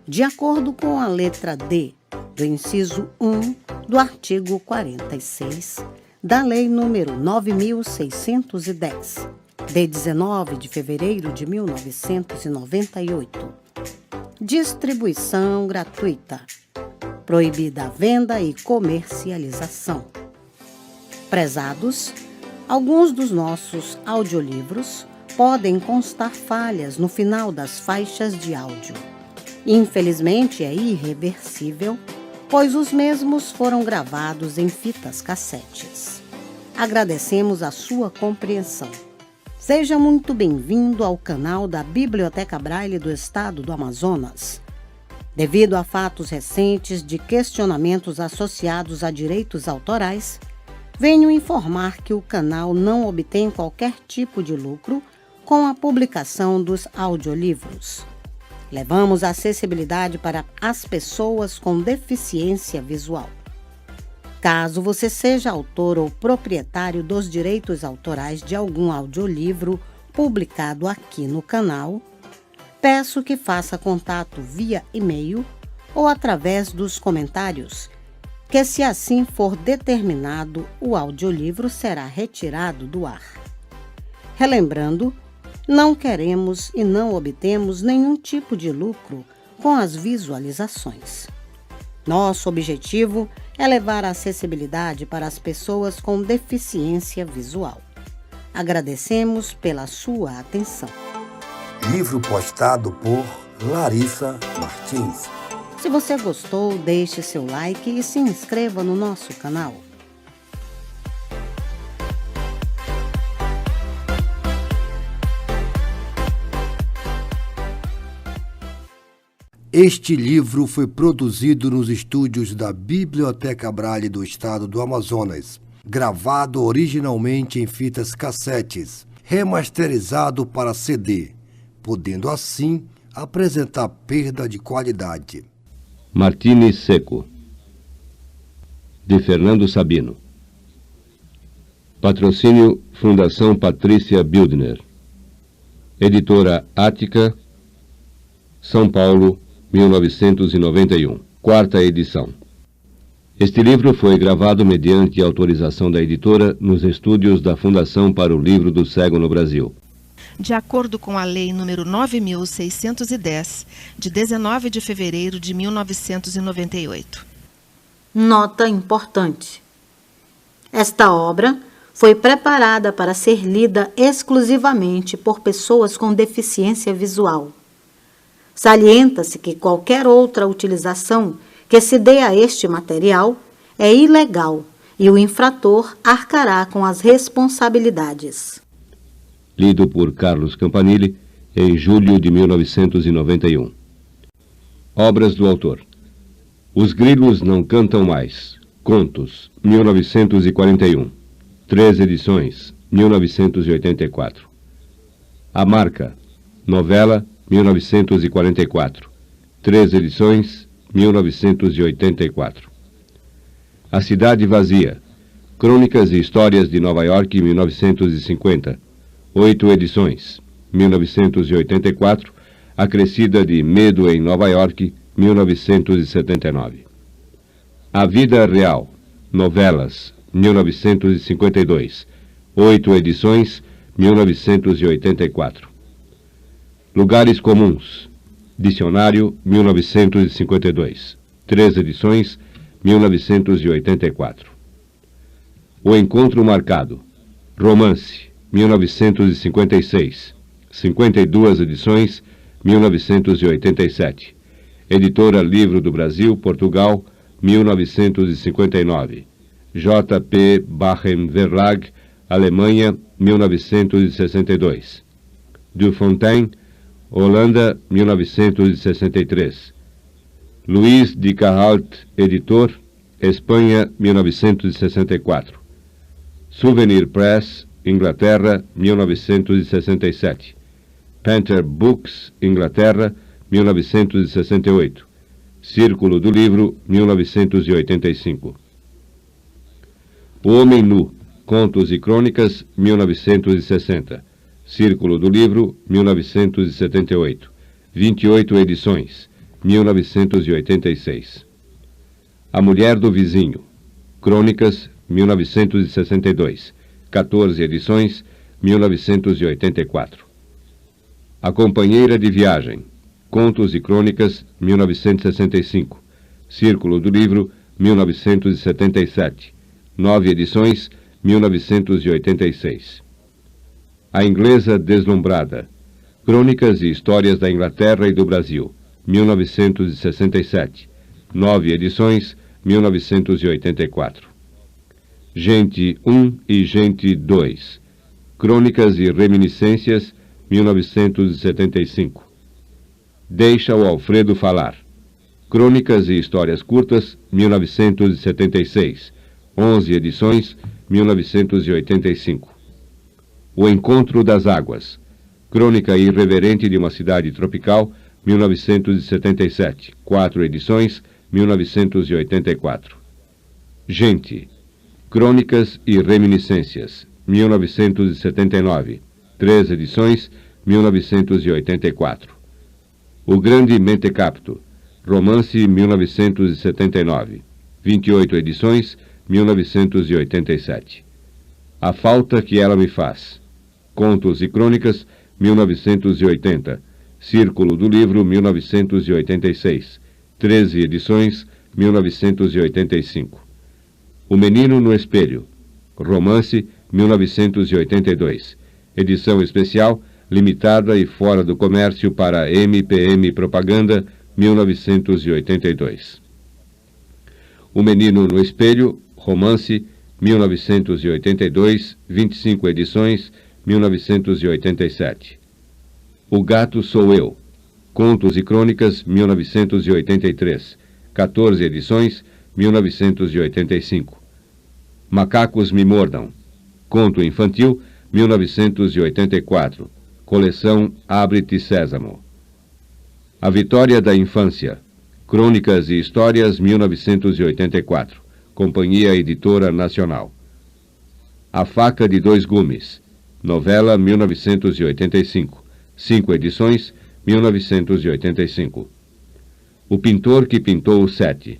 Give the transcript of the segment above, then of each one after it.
de acordo com a letra D do inciso 1 do artigo 46 da Lei nº 9.610, de 19 de fevereiro de 1998. Distribuição gratuita. Proibida a venda e comercialização. Prezados, alguns dos nossos audiolivros podem constar falhas no final das faixas de áudio. Infelizmente, é irreversível, pois os mesmos foram gravados em fitas cassetes. Agradecemos a sua compreensão. Seja muito bem-vindo ao canal da Biblioteca Braille do Estado do Amazonas. Devido a fatos recentes de questionamentos associados a direitos autorais, venho informar que o canal não obtém qualquer tipo de lucro com a publicação dos audiolivros. Levamos a acessibilidade para as pessoas com deficiência visual. Caso você seja autor ou proprietário dos direitos autorais de algum audiolivro publicado aqui no canal, peço que faça contato via e-mail ou através dos comentários, que se assim for determinado, o audiolivro será retirado do ar. Relembrando, não queremos e não obtemos nenhum tipo de lucro com as visualizações. Nosso objetivo é levar a acessibilidade para as pessoas com deficiência visual. Agradecemos pela sua atenção. Livro postado por Larissa Martins. Se você gostou, deixe seu like e se inscreva no nosso canal. Este livro foi produzido nos estúdios da Biblioteca Braille do Estado do Amazonas, gravado originalmente em fitas cassetes, remasterizado para CD, podendo assim apresentar perda de qualidade. Martini Seco, de Fernando Sabino. Patrocínio Fundação Patrícia Bildner. Editora Ática, São Paulo, 1991. Quarta edição. Este livro foi gravado mediante autorização da editora nos estúdios da Fundação para o Livro do Cego no Brasil. De acordo com a Lei nº 9.610, de 19 de fevereiro de 1998. Nota importante. Esta obra foi preparada para ser lida exclusivamente por pessoas com deficiência visual. Salienta-se que qualquer outra utilização que se dê a este material é ilegal e o infrator arcará com as responsabilidades. Lido por Carlos Campanile em julho de 1991. Obras do autor: Os Grilos Não Cantam Mais, Contos, 1941. 3 edições, 1984. A Marca, novela, 1944. 3 edições, 1984. A Cidade Vazia, Crônicas e Histórias de Nova York, 1950. 8 edições, 1984, acrescida de Medo em Nova York, 1979. A Vida Real, Novelas, 1952, 8 edições, 1984. Lugares Comuns, Dicionário, 1952, 3 edições, 1984. O Encontro Marcado, Romance, 1956, 52 edições, 1987. Editora Livro do Brasil, Portugal, 1959. J.P. Bachem Verlag, Alemanha, 1962. Dufontaine, Holanda, 1963. Luís de Carrault, editor, Espanha, 1964. Souvenir Press, Inglaterra, 1967. Panther Books, Inglaterra, 1968. Círculo do Livro, 1985. O Homem Nu, Contos e Crônicas, 1960. Círculo do Livro, 1978. 28 edições, 1986. A Mulher do Vizinho, Crônicas, 1962, 14 edições, 1984. A Companheira de Viagem, Contos e Crônicas, 1965, Círculo do Livro, 1977, 9 edições, 1986. A Inglesa Deslumbrada, Crônicas e Histórias da Inglaterra e do Brasil, 1967, 9 edições, 1984. Gente 1 e Gente 2, Crônicas e Reminiscências, 1975. Deixa o Alfredo Falar, Crônicas e Histórias Curtas, 1976, 11 edições, 1985. O Encontro das Águas, Crônica Irreverente de uma Cidade Tropical, 1977, 4 edições, 1984. Gente, Crônicas e Reminiscências, 1979, 3 edições, 1984. O Grande Mentecapto, Romance, 1979, 28 edições, 1987. A Falta que Ela Me Faz, Contos e Crônicas, 1980, Círculo do Livro, 1986, 13 edições, 1985. O Menino no Espelho, Romance, 1982, edição especial, limitada e fora do comércio para MPM Propaganda, 1982. O Menino no Espelho, Romance, 1982, 25 edições, 1987. O Gato Sou Eu, Contos e Crônicas, 1983, 14 edições, 1985. Macacos Me Mordam, Conto Infantil, 1984, coleção Abre-te Sésamo. A Vitória da Infância, Crônicas e Histórias, 1984, Companhia Editora Nacional. A Faca de Dois Gumes, novela, 1985, 5 edições, 1985. O Pintor que Pintou o Sete,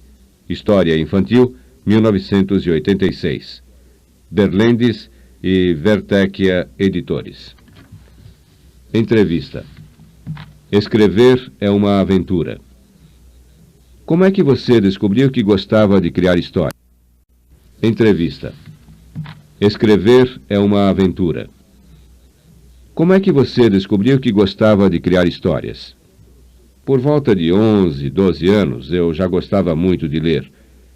História Infantil, 1986. Berlendes e Vertecchia Editores. Entrevista. Escrever é uma aventura. Como é que você descobriu que gostava de criar história? Entrevista. Escrever é uma aventura. Como é que você descobriu que gostava de criar histórias? Por volta de 11, 12 anos, eu já gostava muito de ler.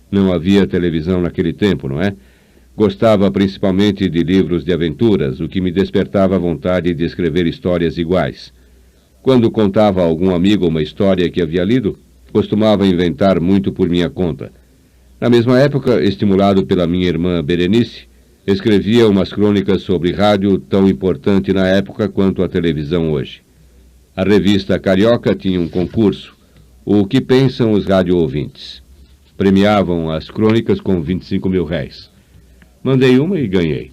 Não havia televisão naquele tempo, não é? Gostava principalmente de livros de aventuras, o que me despertava a vontade de escrever histórias iguais. Quando contava a algum amigo uma história que havia lido, costumava inventar muito por minha conta. Na mesma época, estimulado pela minha irmã Berenice, escrevia umas crônicas sobre rádio tão importante na época quanto a televisão hoje. A revista Carioca tinha um concurso, O que Pensam os Rádio Ouvintes. Premiavam as crônicas com 25 mil réis. Mandei uma e ganhei.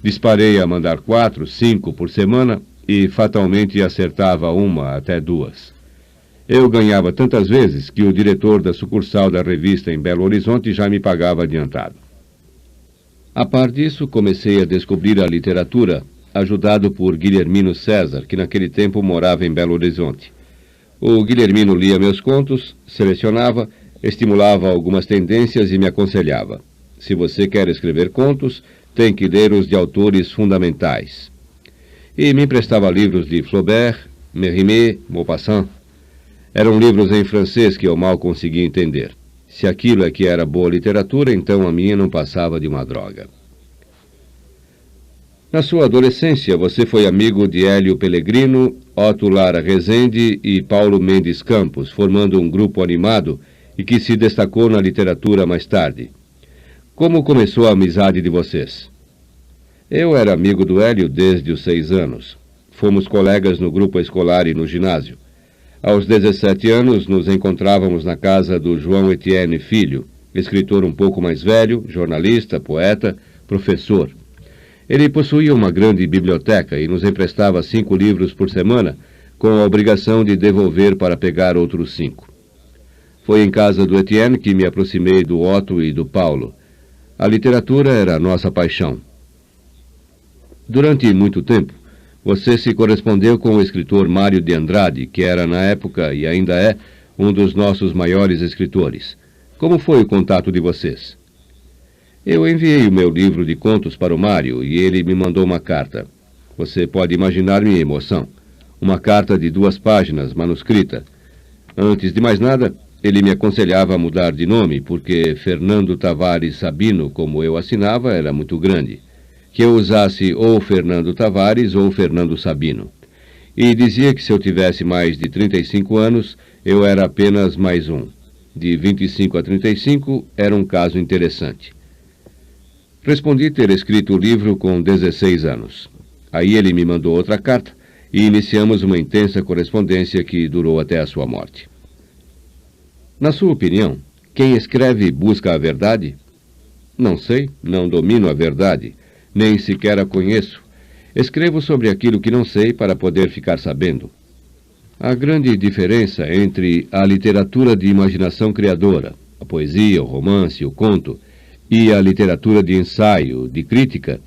Disparei a mandar 4, 5 por semana e fatalmente acertava uma até 2. Eu ganhava tantas vezes que o diretor da sucursal da revista em Belo Horizonte já me pagava adiantado. A par disso, comecei a descobrir a literatura, ajudado por Guilhermino César, que naquele tempo morava em Belo Horizonte. O Guilhermino lia meus contos, selecionava, estimulava algumas tendências e me aconselhava. Se você quer escrever contos, tem que ler os de autores fundamentais. E me emprestava livros de Flaubert, Mérimée, Maupassant. Eram livros em francês que eu mal conseguia entender. Se aquilo é que era boa literatura, então a minha não passava de uma droga. Na sua adolescência, você foi amigo de Hélio Pellegrino, Otto Lara Rezende e Paulo Mendes Campos, formando um grupo animado e que se destacou na literatura mais tarde. Como começou a amizade de vocês? Eu era amigo do Hélio desde os 6 anos. Fomos colegas no grupo escolar e no ginásio. Aos 17 anos, nos encontrávamos na casa do João Etienne Filho, escritor um pouco mais velho, jornalista, poeta, professor. Ele possuía uma grande biblioteca e nos emprestava 5 livros por semana, com a obrigação de devolver para pegar outros 5. Foi em casa do Etienne que me aproximei do Otto e do Paulo. A literatura era a nossa paixão. Durante muito tempo, você se correspondeu com o escritor Mário de Andrade, que era na época e ainda é um dos nossos maiores escritores. Como foi o contato de vocês? Eu enviei o meu livro de contos para o Mário e ele me mandou uma carta. Você pode imaginar minha emoção. Uma carta de 2 páginas, manuscrita. Antes de mais nada, ele me aconselhava a mudar de nome, porque Fernando Tavares Sabino, como eu assinava, era muito grande. Que eu usasse ou Fernando Tavares ou Fernando Sabino. E dizia que se eu tivesse mais de 35 anos, eu era apenas mais um. De 25 a 35 era um caso interessante. Respondi ter escrito o livro com 16 anos. Aí ele me mandou outra carta e iniciamos uma intensa correspondência que durou até a sua morte. Na sua opinião, quem escreve busca a verdade? Não sei, não domino a verdade, nem sequer a conheço. Escrevo sobre aquilo que não sei para poder ficar sabendo. A grande diferença entre a literatura de imaginação criadora, a poesia, o romance, o conto, e a literatura de ensaio, de crítica,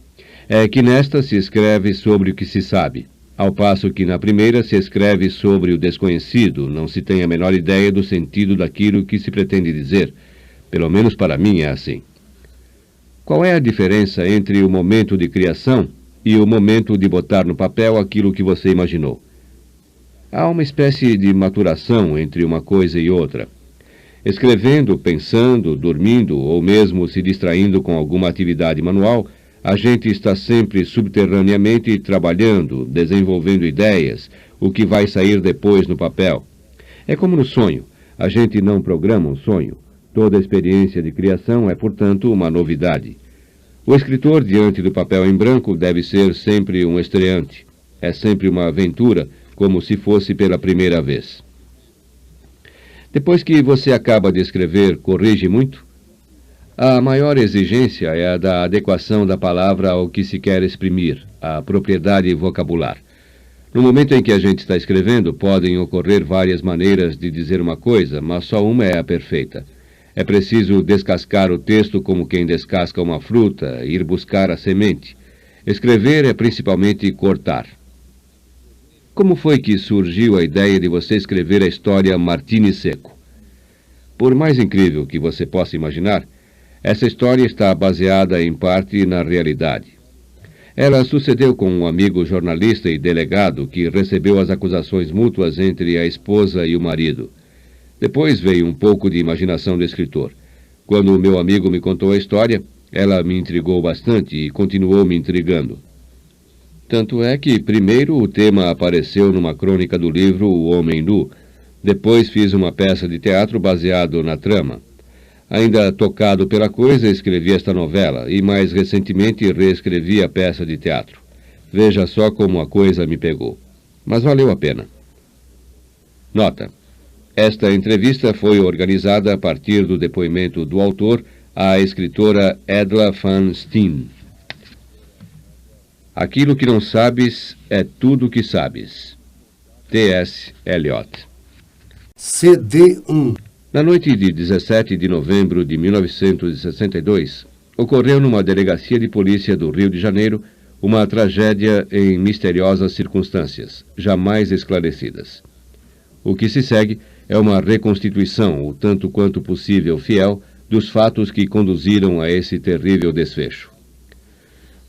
é que nesta se escreve sobre o que se sabe, ao passo que na primeira se escreve sobre o desconhecido, não se tem a menor ideia do sentido daquilo que se pretende dizer. Pelo menos para mim é assim. Qual é a diferença entre o momento de criação e o momento de botar no papel aquilo que você imaginou? Há uma espécie de maturação entre uma coisa e outra. Escrevendo, pensando, dormindo ou mesmo se distraindo com alguma atividade manual, a gente está sempre subterraneamente trabalhando, desenvolvendo ideias, o que vai sair depois no papel. É como no sonho. A gente não programa um sonho. Toda experiência de criação é, portanto, uma novidade. O escritor, diante do papel em branco, deve ser sempre um estreante. É sempre uma aventura, como se fosse pela primeira vez. Depois que você acaba de escrever, corrige muito? A maior exigência é a da adequação da palavra ao que se quer exprimir, a propriedade vocabular. No momento em que a gente está escrevendo, podem ocorrer várias maneiras de dizer uma coisa, mas só uma é a perfeita. É preciso descascar o texto como quem descasca uma fruta, ir buscar a semente. Escrever é principalmente cortar. Como foi que surgiu a ideia de você escrever a história Martini Seco? Por mais incrível que você possa imaginar, essa história está baseada em parte na realidade. Ela sucedeu com um amigo jornalista e delegado que recebeu as acusações mútuas entre a esposa e o marido. Depois veio um pouco de imaginação do escritor. Quando o meu amigo me contou a história, ela me intrigou bastante e continuou me intrigando. Tanto é que, primeiro, o tema apareceu numa crônica do livro O Homem Nu. Depois fiz uma peça de teatro baseado na trama. Ainda tocado pela coisa, escrevi esta novela e, mais recentemente, reescrevi a peça de teatro. Veja só como a coisa me pegou. Mas valeu a pena. Nota. Esta entrevista foi organizada a partir do depoimento do autor à escritora Edla Van Steen. Aquilo que não sabes é tudo que sabes. T.S. Eliot. CD1. Na noite de 17 de novembro de 1962, ocorreu numa delegacia de polícia do Rio de Janeiro uma tragédia em misteriosas circunstâncias, jamais esclarecidas. O que se segue é uma reconstituição, o tanto quanto possível fiel, dos fatos que conduziram a esse terrível desfecho.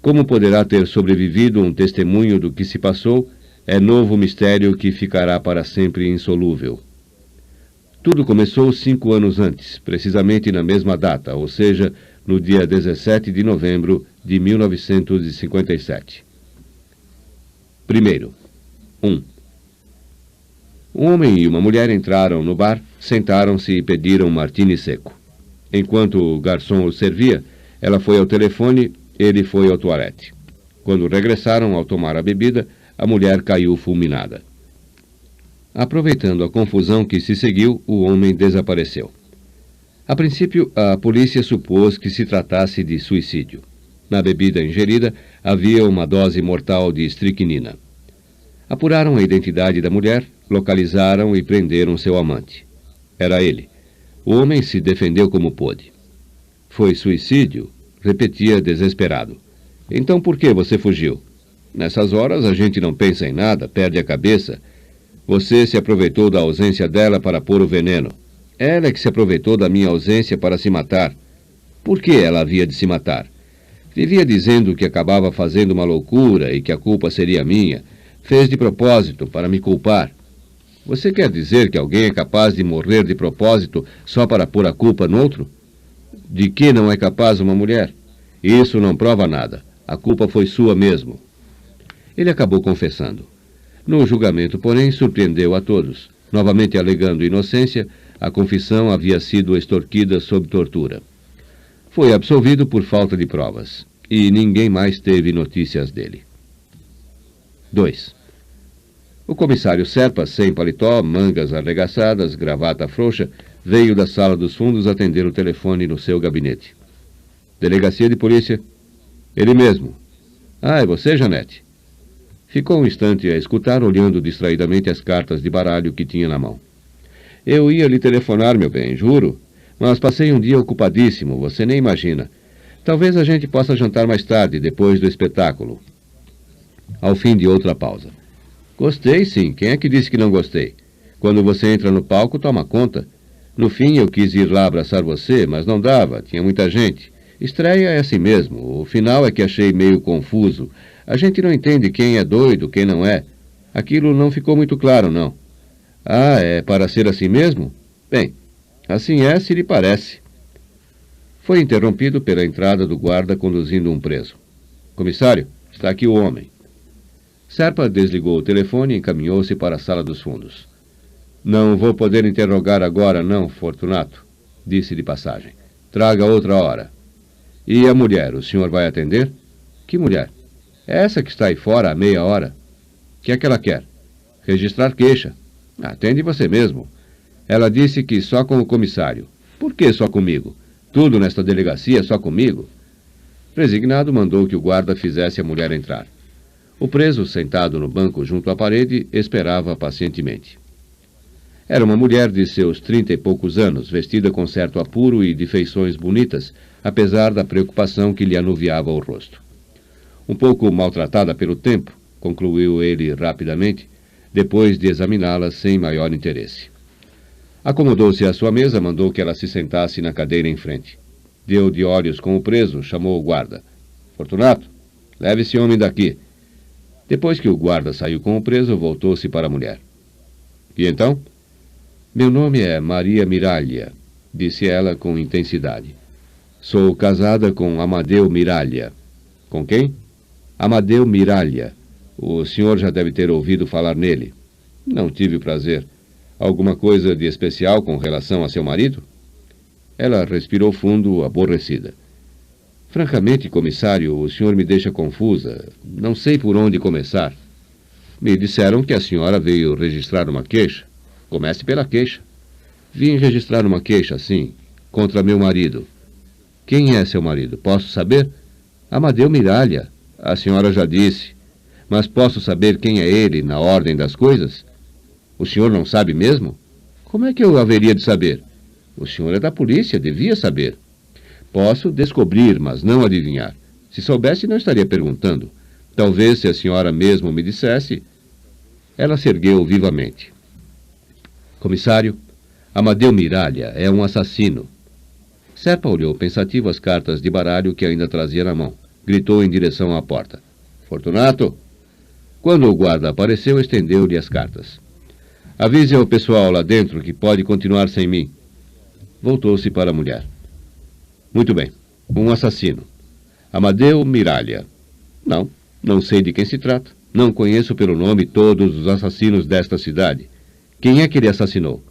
Como poderá ter sobrevivido um testemunho do que se passou, é novo mistério que ficará para sempre insolúvel. Tudo começou 5 anos antes, precisamente na mesma data, ou seja, no dia 17 de novembro de 1957. Primeiro, 1. Um homem e uma mulher entraram no bar, sentaram-se e pediram martini seco. Enquanto o garçom os servia, ela foi ao telefone, ele foi ao toalete. Quando regressaram ao tomar a bebida, a mulher caiu fulminada. Aproveitando a confusão que se seguiu, o homem desapareceu. A princípio, a polícia supôs que se tratasse de suicídio. Na bebida ingerida, havia uma dose mortal de estricnina. Apuraram a identidade da mulher, localizaram e prenderam seu amante. Era ele. O homem se defendeu como pôde. Foi suicídio, repetia desesperado. Então por que você fugiu? Nessas horas a gente não pensa em nada, perde a cabeça. Você se aproveitou da ausência dela para pôr o veneno. Ela é que se aproveitou da minha ausência para se matar. Por que ela havia de se matar? Vivia dizendo que acabava fazendo uma loucura e que a culpa seria minha. Fez de propósito para me culpar. Você quer dizer que alguém é capaz de morrer de propósito só para pôr a culpa no outro? De que não é capaz uma mulher? Isso não prova nada. A culpa foi sua mesmo. Ele acabou confessando. No julgamento, porém, surpreendeu a todos. Novamente alegando inocência, a confissão havia sido extorquida sob tortura. Foi absolvido por falta de provas, e ninguém mais teve notícias dele. 2. O comissário Serpa, sem paletó, mangas arregaçadas, gravata frouxa, veio da sala dos fundos atender o telefone no seu gabinete. Delegacia de polícia? Ele mesmo. Ah, é você, Janete? Ficou um instante a escutar, olhando distraidamente as cartas de baralho que tinha na mão. Eu ia lhe telefonar, meu bem, juro. Mas passei um dia ocupadíssimo, você nem imagina. Talvez a gente possa jantar mais tarde, depois do espetáculo. Ao fim de outra pausa. Gostei, sim. Quem é que disse que não gostei? Quando você entra no palco, toma conta. No fim, eu quis ir lá abraçar você, mas não dava, tinha muita gente. Estreia é assim mesmo. O final é que achei meio confuso. A gente não entende quem é doido, quem não é. Aquilo não ficou muito claro, não. Ah, é para ser assim mesmo? Bem, assim é, se lhe parece. Foi interrompido pela entrada do guarda conduzindo um preso. Comissário, está aqui o homem. Serpa desligou o telefone e encaminhou-se para a sala dos fundos. Não vou poder interrogar agora, não, Fortunato, disse de passagem. Traga outra hora. E a mulher, o senhor vai atender? Que mulher? Essa que está aí fora há meia hora. O que é que ela quer? Registrar queixa. Atende você mesmo. Ela disse que só com o comissário. Por que só comigo? Tudo nesta delegacia só comigo? Resignado, mandou que o guarda fizesse a mulher entrar. O preso, sentado no banco junto à parede, esperava pacientemente. Era uma mulher de seus 30 e poucos anos, vestida com certo apuro e de feições bonitas, apesar da preocupação que lhe anuviava o rosto. Um pouco maltratada pelo tempo, concluiu ele rapidamente, depois de examiná-la sem maior interesse. Acomodou-se à sua mesa, mandou que ela se sentasse na cadeira em frente. Deu de olhos com o preso, chamou o guarda. Fortunato, leve esse homem daqui. Depois que o guarda saiu com o preso, voltou-se para a mulher. E então? Meu nome é Maria Miralha, disse ela com intensidade. Sou casada com Amadeu Miralha. Com quem? Amadeu Miralha. O senhor já deve ter ouvido falar nele. Não tive o prazer. Alguma coisa de especial com relação a seu marido? Ela respirou fundo, aborrecida. Francamente, comissário, o senhor me deixa confusa. Não sei por onde começar. Me disseram que a senhora veio registrar uma queixa. Comece pela queixa. Vim registrar uma queixa, sim, contra meu marido. Quem é seu marido? Posso saber? Amadeu Miralha. A senhora já disse. Mas posso saber quem é ele na ordem das coisas? O senhor não sabe mesmo? Como é que eu haveria de saber? O senhor é da polícia, devia saber. Posso descobrir, mas não adivinhar. Se soubesse, não estaria perguntando. Talvez, se a senhora mesmo me dissesse... Ela se ergueu vivamente. Comissário, Amadeu Miralha é um assassino. Serpa olhou pensativo as cartas de baralho que ainda trazia na mão. Gritou em direção à porta. Fortunato! Quando o guarda apareceu, estendeu-lhe as cartas. Avise ao pessoal lá dentro que pode continuar sem mim. Voltou-se para a mulher. Muito bem. Um assassino. Amadeu Miralha. Não sei de quem se trata. Não conheço pelo nome todos os assassinos desta cidade. Quem é que ele assassinou?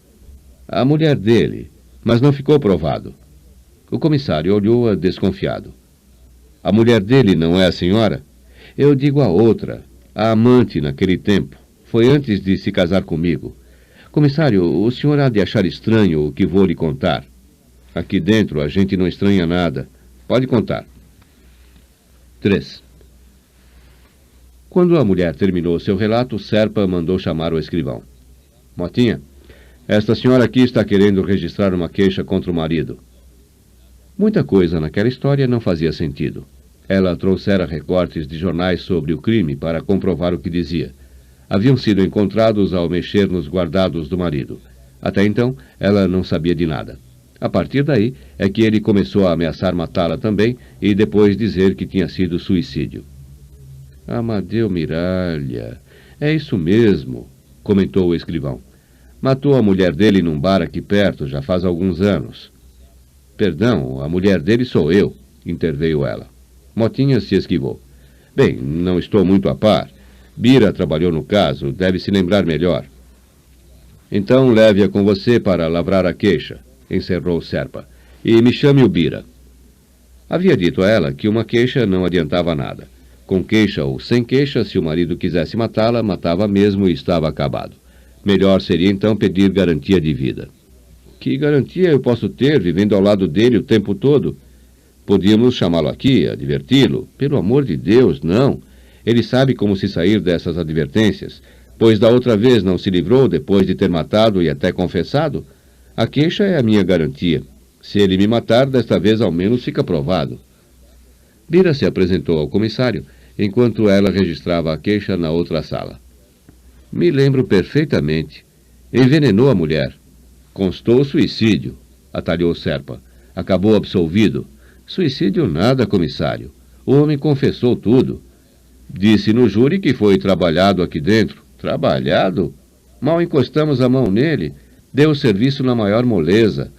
A mulher dele, mas não ficou provado. O comissário olhou-a desconfiado. A mulher dele não é a senhora? Eu digo a outra, a amante naquele tempo. Foi antes de se casar comigo. Comissário, o senhor há de achar estranho o que vou lhe contar. Aqui dentro a gente não estranha nada. Pode contar. 3. Quando a mulher terminou seu relato, Serpa mandou chamar o escrivão. Motinha, Esta senhora aqui está querendo registrar uma queixa contra o marido. Muita coisa naquela história não fazia sentido. Ela trouxera recortes de jornais sobre o crime para comprovar o que dizia. Haviam sido encontrados ao mexer nos guardados do marido. Até então, ela não sabia de nada. A partir daí é que ele começou a ameaçar matá-la também e depois dizer que tinha sido suicídio. Amadeu Miralha, é isso mesmo, comentou o escrivão. Matou a mulher dele num bar aqui perto já faz alguns anos. Perdão, a mulher dele sou eu, interveio ela. Motinha se esquivou. Bem, não estou muito a par. Bira trabalhou no caso, deve se lembrar melhor. Então leve-a com você para lavrar a queixa, encerrou Serpa, e me chame o Bira. Havia dito a ela que uma queixa não adiantava nada. Com queixa ou sem queixa, se o marido quisesse matá-la, matava mesmo e estava acabado. Melhor seria então pedir garantia de vida. Que garantia eu posso ter vivendo ao lado dele o tempo todo? Podíamos chamá-lo aqui, adverti-lo. Pelo amor de Deus, não. Ele sabe como se sair dessas advertências, pois da outra vez não se livrou depois de ter matado e até confessado. A queixa é a minha garantia. Se ele me matar, desta vez ao menos fica provado. Bira se apresentou ao comissário, enquanto ela registrava a queixa na outra sala. Me lembro perfeitamente. Envenenou a mulher. Constou suicídio, atalhou Serpa. Acabou absolvido. Suicídio nada, comissário. O homem confessou tudo. Disse no júri que foi trabalhado aqui dentro. Trabalhado? Mal encostamos a mão nele. Deu o serviço na maior moleza.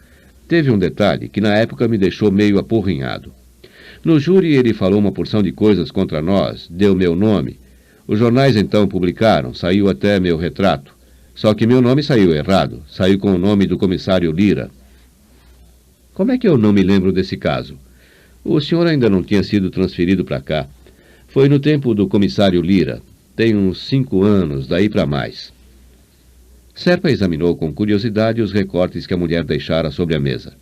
Teve um detalhe que na época me deixou meio apurrinhado. No júri ele falou uma porção de coisas contra nós, deu meu nome. Os jornais então publicaram, saiu até meu retrato. Só que meu nome saiu errado, saiu com o nome do comissário Lira. Como é que eu não me lembro desse caso? O senhor ainda não tinha sido transferido para cá. Foi no tempo do comissário Lira. Tem uns 5 anos, daí para mais. Serpa examinou com curiosidade os recortes que a mulher deixara sobre a mesa.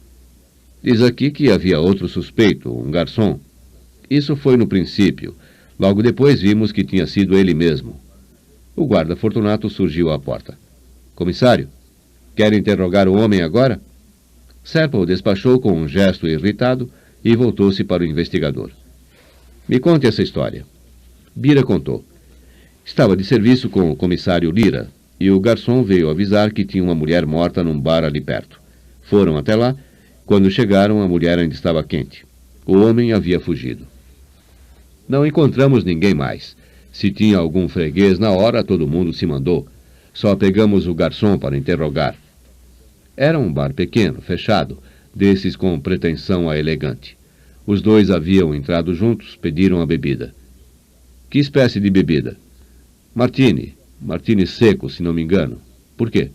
Diz aqui que havia outro suspeito, um garçom. Isso foi no princípio. Logo depois vimos que tinha sido ele mesmo. O guarda Fortunato surgiu à porta. Comissário, quer interrogar o homem agora? Serpa o despachou com um gesto irritado e voltou-se para o investigador. Me conte essa história. Bira contou. Estava de serviço com o comissário Lira e o garçom veio avisar que tinha uma mulher morta num bar ali perto. Foram até lá. Quando chegaram, a mulher ainda estava quente. O homem havia fugido. Não encontramos ninguém mais. Se tinha algum freguês na hora, todo mundo se mandou. Só pegamos o garçom para interrogar. Era um bar pequeno, fechado, desses com pretensão a elegante. Os dois haviam entrado juntos, pediram a bebida. Que espécie de bebida? Martini. Martini seco, se não me engano. Por quê?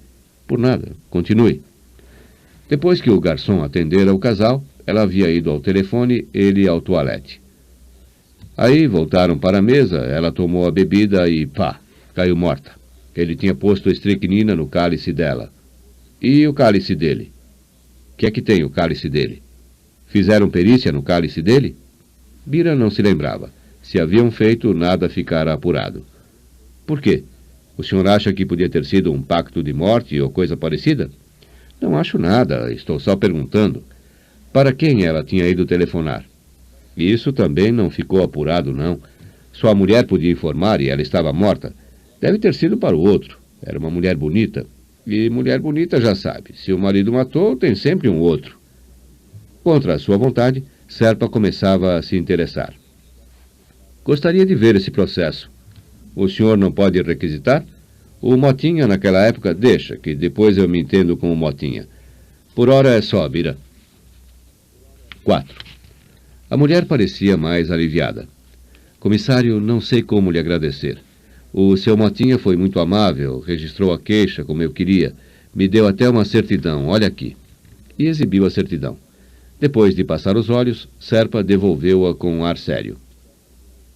Por nada. Continue. Depois que o garçom atendera o casal, ela havia ido ao telefone, ele ao toalete. Aí voltaram para a mesa, ela tomou a bebida e, pá, caiu morta. Ele tinha posto estricnina no cálice dela. E o cálice dele? O que é que tem o cálice dele? Fizeram perícia no cálice dele? Bira não se lembrava. Se haviam feito, nada ficara apurado. Por quê? O senhor acha que podia ter sido um pacto de morte ou coisa parecida? Não acho nada, estou só perguntando. Para quem ela tinha ido telefonar? Isso também não ficou apurado, não. Sua mulher podia informar e ela estava morta. Deve ter sido para o outro. Era uma mulher bonita. E mulher bonita já sabe. Se o marido matou, tem sempre um outro. Contra a sua vontade, Serpa começava a se interessar. Gostaria de ver esse processo. O senhor não pode requisitar? O Motinha, naquela época, deixa, que depois eu me entendo com o Motinha. Por hora é só, Bira. 4. A mulher parecia mais aliviada. Comissário, não sei como lhe agradecer. O seu Motinha foi muito amável, registrou a queixa como eu queria, me deu até uma certidão, olha aqui. E exibiu a certidão. Depois de passar os olhos, Serpa devolveu-a com um ar sério.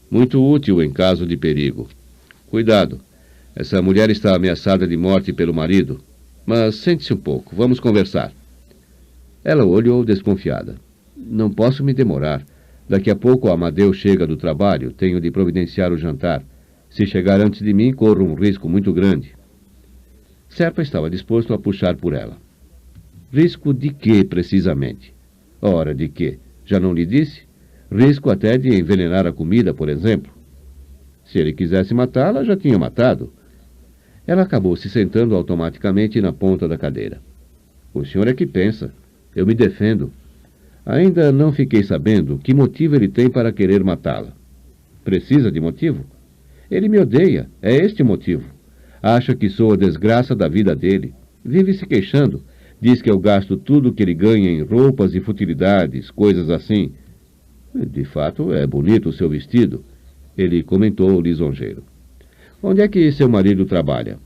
Muito útil em caso de perigo. Cuidado. Essa mulher está ameaçada de morte pelo marido. Mas sente-se um pouco, vamos conversar. Ela olhou desconfiada. Não posso me demorar. Daqui a pouco o Amadeu chega do trabalho, tenho de providenciar o jantar. Se chegar antes de mim, corro um risco muito grande. Serpa estava disposto a puxar por ela. Risco de quê, precisamente? Ora, de quê? Já não lhe disse? Risco até de envenenar a comida, por exemplo. Se ele quisesse matá-la, já tinha matado. Ela acabou se sentando automaticamente na ponta da cadeira. O senhor é que pensa. Eu me defendo. Ainda não fiquei sabendo que motivo ele tem para querer matá-la. Precisa de motivo? Ele me odeia. É este o motivo. Acha que sou a desgraça da vida dele. Vive se queixando. Diz que eu gasto tudo o que ele ganha em roupas e futilidades, coisas assim. De fato, é bonito o seu vestido, ele comentou lisonjeiro. Onde é que seu marido trabalha?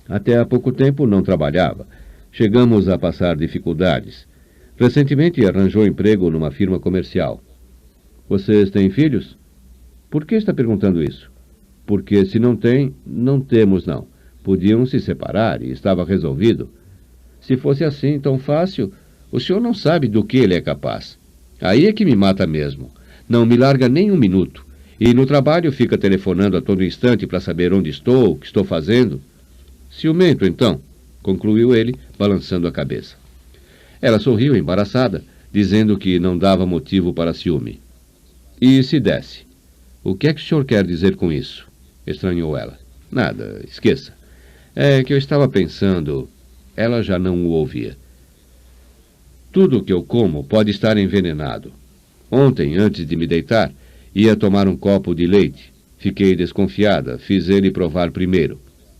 Até há pouco tempo não trabalhava. Chegamos a passar dificuldades. Recentemente arranjou emprego numa firma comercial. Vocês têm filhos? Por que está perguntando isso? Porque se não tem, não temos não. Podiam se separar e estava resolvido. Se fosse assim tão fácil, o senhor não sabe do que ele é capaz. Aí é que me mata mesmo. Não me larga nem um minuto. E no trabalho fica telefonando a todo instante para saber onde estou, o que estou fazendo. Ciumento, então, concluiu ele, balançando a cabeça. Ela sorriu embaraçada, dizendo que não dava motivo para ciúme. E se desse? O que é que o senhor quer dizer com isso? Estranhou ela. Nada, esqueça. É que eu estava pensando... Ela já não o ouvia. Tudo o que eu como pode estar envenenado. Ontem, antes de me deitar, ia tomar um copo de leite. Fiquei desconfiada, fiz ele provar primeiro.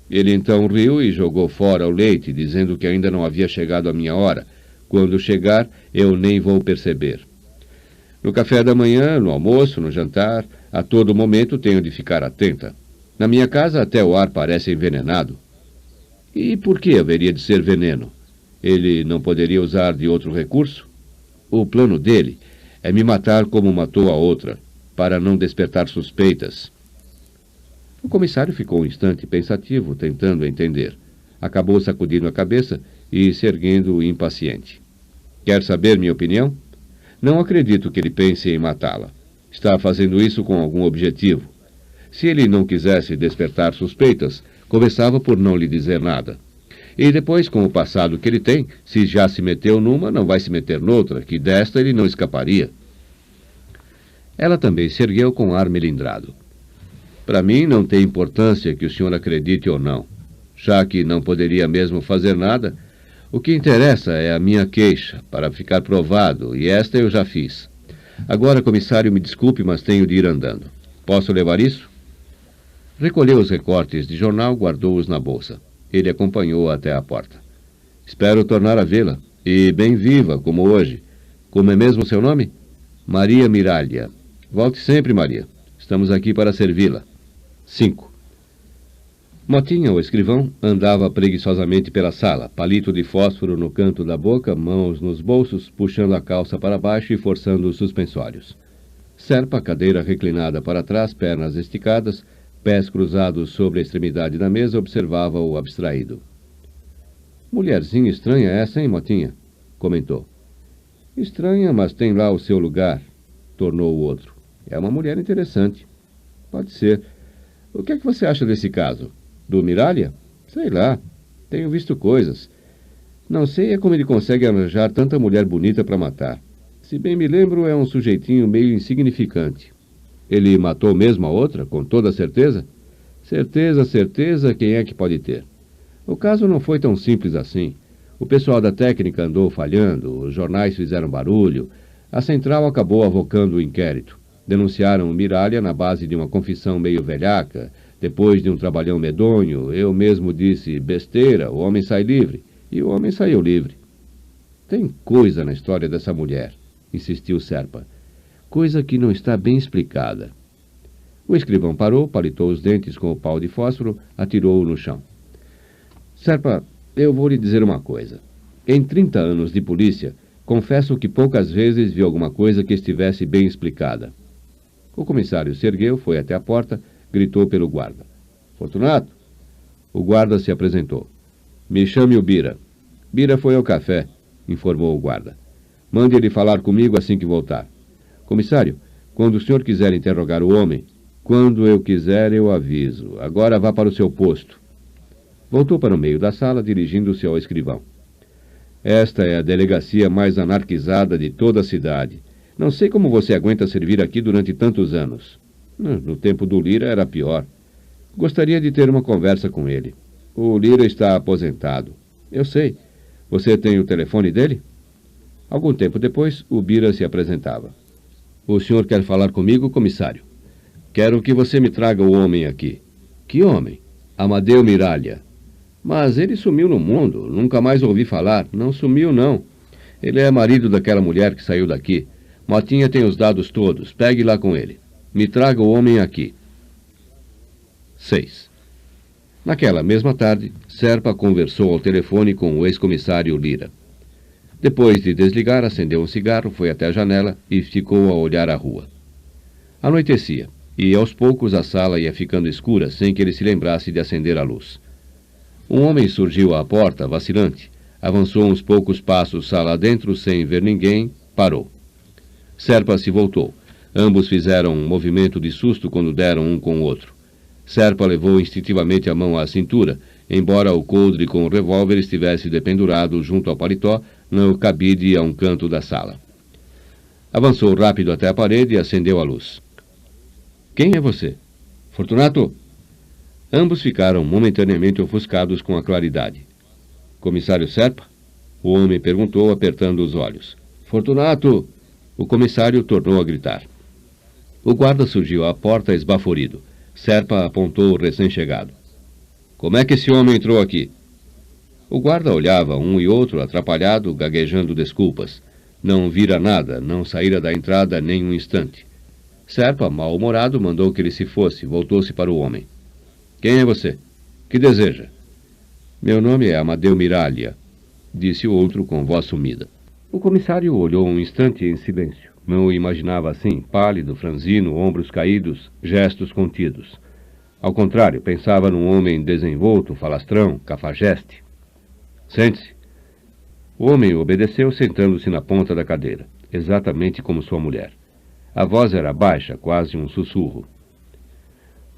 Ele então riu e jogou fora o leite, dizendo que ainda não havia chegado a minha hora. Quando chegar, eu nem vou perceber. No café da manhã, no almoço, no jantar, a todo momento tenho de ficar atenta. Na minha casa até o ar parece envenenado. E por que haveria de ser veneno? Ele não poderia usar de outro recurso? O plano dele é me matar como matou a outra, para não despertar suspeitas. O comissário ficou um instante pensativo, tentando entender. Acabou sacudindo a cabeça e se erguendo impaciente. Quer saber minha opinião? Não acredito que ele pense em matá-la. Está fazendo isso com algum objetivo. Se ele não quisesse despertar suspeitas, começava por não lhe dizer nada. E depois, com o passado que ele tem, se já se meteu numa, não vai se meter noutra, que desta ele não escaparia. Ela também se ergueu com ar melindrado. Para mim não tem importância que o senhor acredite ou não. Já que não poderia mesmo fazer nada, o que interessa é a minha queixa, para ficar provado, e esta eu já fiz. Agora, comissário, me desculpe, mas tenho de ir andando. Posso levar isso? Recolheu os recortes de jornal, guardou-os na bolsa. Ele acompanhou-a até a porta. Espero tornar a vê-la. E bem viva, como hoje. Como é mesmo seu nome? Maria Miralha. Volte sempre, Maria. Estamos aqui para servi-la. 5. Motinha, o escrivão, andava preguiçosamente pela sala, palito de fósforo no canto da boca, mãos nos bolsos, puxando a calça para baixo e forçando os suspensórios. Serpa, cadeira reclinada para trás, pernas esticadas, pés cruzados sobre a extremidade da mesa, observava-o abstraído. Mulherzinha estranha essa, hein, Motinha? Comentou. Estranha, mas tem lá o seu lugar, tornou o outro. É uma mulher interessante. Pode ser. O que é que você acha desse caso? Do Miralha? Sei lá. Tenho visto coisas. Não sei é como ele consegue arranjar tanta mulher bonita para matar. Se bem me lembro, é um sujeitinho meio insignificante. Ele matou mesmo a outra, com toda certeza? Certeza, certeza, quem é que pode ter? O caso não foi tão simples assim. O pessoal da técnica andou falhando, os jornais fizeram barulho, a central acabou avocando o inquérito. Denunciaram o Miralha na base de uma confissão meio velhaca. Depois de um trabalhão medonho, eu mesmo disse, besteira, o homem sai livre. E o homem saiu livre. Tem coisa na história dessa mulher, insistiu Serpa. Coisa que não está bem explicada. O escrivão parou, palitou os dentes com o pau de fósforo, atirou-o no chão. Serpa, eu vou lhe dizer uma coisa. Em 30 anos de polícia, confesso que poucas vezes vi alguma coisa que estivesse bem explicada. O comissário se ergueu, foi até a porta, gritou pelo guarda. Fortunato? O guarda se apresentou. Me chame o Bira. Bira foi ao café, informou o guarda. Mande ele falar comigo assim que voltar. Comissário, quando o senhor quiser interrogar o homem, quando eu quiser eu aviso. Agora vá para o seu posto. Voltou para o meio da sala, dirigindo-se ao escrivão. Esta é a delegacia mais anarquizada de toda a cidade. Não sei como você aguenta servir aqui durante tantos anos. No tempo do Lira era pior. Gostaria de ter uma conversa com ele. O Lira está aposentado. Eu sei. Você tem o telefone dele? Algum tempo depois, o Bira se apresentava. O senhor quer falar comigo, comissário? Quero que você me traga o homem aqui. Que homem? Amadeu Miralha. Mas ele sumiu no mundo. Nunca mais ouvi falar. Não sumiu, não. Ele é marido daquela mulher que saiu daqui. Motinha tem os dados todos. Pegue lá com ele. Me traga o homem aqui. 6. Naquela mesma tarde, Serpa conversou ao telefone com o ex-comissário Lira. Depois de desligar, acendeu um cigarro, foi até a janela e ficou a olhar a rua. Anoitecia, e aos poucos a sala ia ficando escura sem que ele se lembrasse de acender a luz. Um homem surgiu à porta, vacilante. Avançou uns poucos passos sala adentro sem ver ninguém, parou. Serpa se voltou. Ambos fizeram um movimento de susto quando deram um com o outro. Serpa levou instintivamente a mão à cintura, embora o coldre com o revólver estivesse dependurado junto ao paletó no cabide a um canto da sala. Avançou rápido até a parede e acendeu a luz. Quem é você? Fortunato? Ambos ficaram momentaneamente ofuscados com a claridade. Comissário Serpa? O homem perguntou, apertando os olhos. Fortunato! O comissário tornou a gritar. O guarda surgiu à porta esbaforido. Serpa apontou o recém-chegado. Como é que esse homem entrou aqui? O guarda olhava um e outro, atrapalhado, gaguejando desculpas. Não vira nada, não saíra da entrada nem um instante. Serpa, mal-humorado, mandou que ele se fosse, voltou-se para o homem. Quem é você? Que deseja? Meu nome é Amadeu Miralha, disse o outro com voz sumida. O comissário olhou um instante em silêncio. Não o imaginava assim, pálido, franzino, ombros caídos, gestos contidos. Ao contrário, pensava num homem desenvolto, falastrão, cafajeste. Sente-se. O homem obedeceu, sentando-se na ponta da cadeira, exatamente como sua mulher. A voz era baixa, quase um sussurro.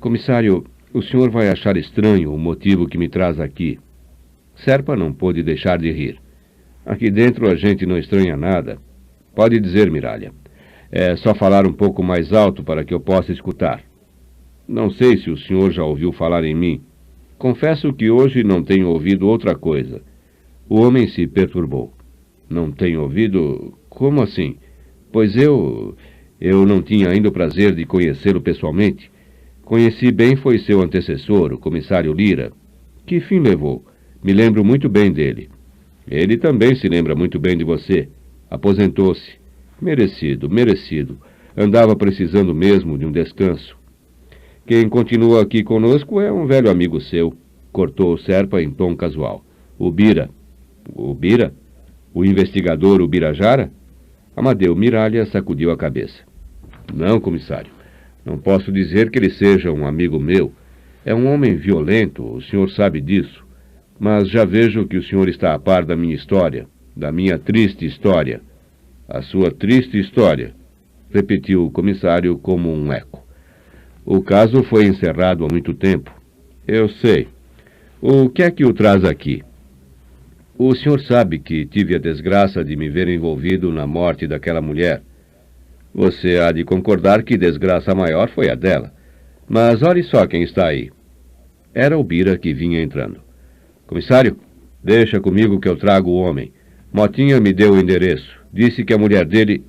Comissário, o senhor vai achar estranho o motivo que me traz aqui. Serpa não pôde deixar de rir. Aqui dentro a gente não estranha nada. Pode dizer, Miralha. É só falar um pouco mais alto para que eu possa escutar. Não sei se o senhor já ouviu falar em mim. Confesso que hoje não tenho ouvido outra coisa. O homem se perturbou. Não tenho ouvido? Como assim? Pois eu não tinha ainda o prazer de conhecê-lo pessoalmente. Conheci bem foi seu antecessor, o comissário Lira. Que fim levou? Me lembro muito bem dele. Ele também se lembra muito bem de você. Aposentou-se. Merecido, merecido. Andava precisando mesmo de um descanso. Quem continua aqui conosco é um velho amigo seu, cortou o Serpa em tom casual. O Bira. O Bira? O investigador Ubirajara? Amadeu Miralha sacudiu a cabeça. Não, comissário. Não posso dizer que ele seja um amigo meu. É um homem violento, o senhor sabe disso. Mas já vejo que o senhor está a par da minha história, da minha triste história. A sua triste história, repetiu o comissário como um eco. O caso foi encerrado há muito tempo. Eu sei. O que é que o traz aqui? O senhor sabe que tive a desgraça de me ver envolvido na morte daquela mulher. Você há de concordar que desgraça maior foi a dela. Mas olhe só quem está aí. Era o Bira que vinha entrando. Comissário, deixa comigo que eu trago o homem. Motinha me deu o endereço. Disse que a mulher dele...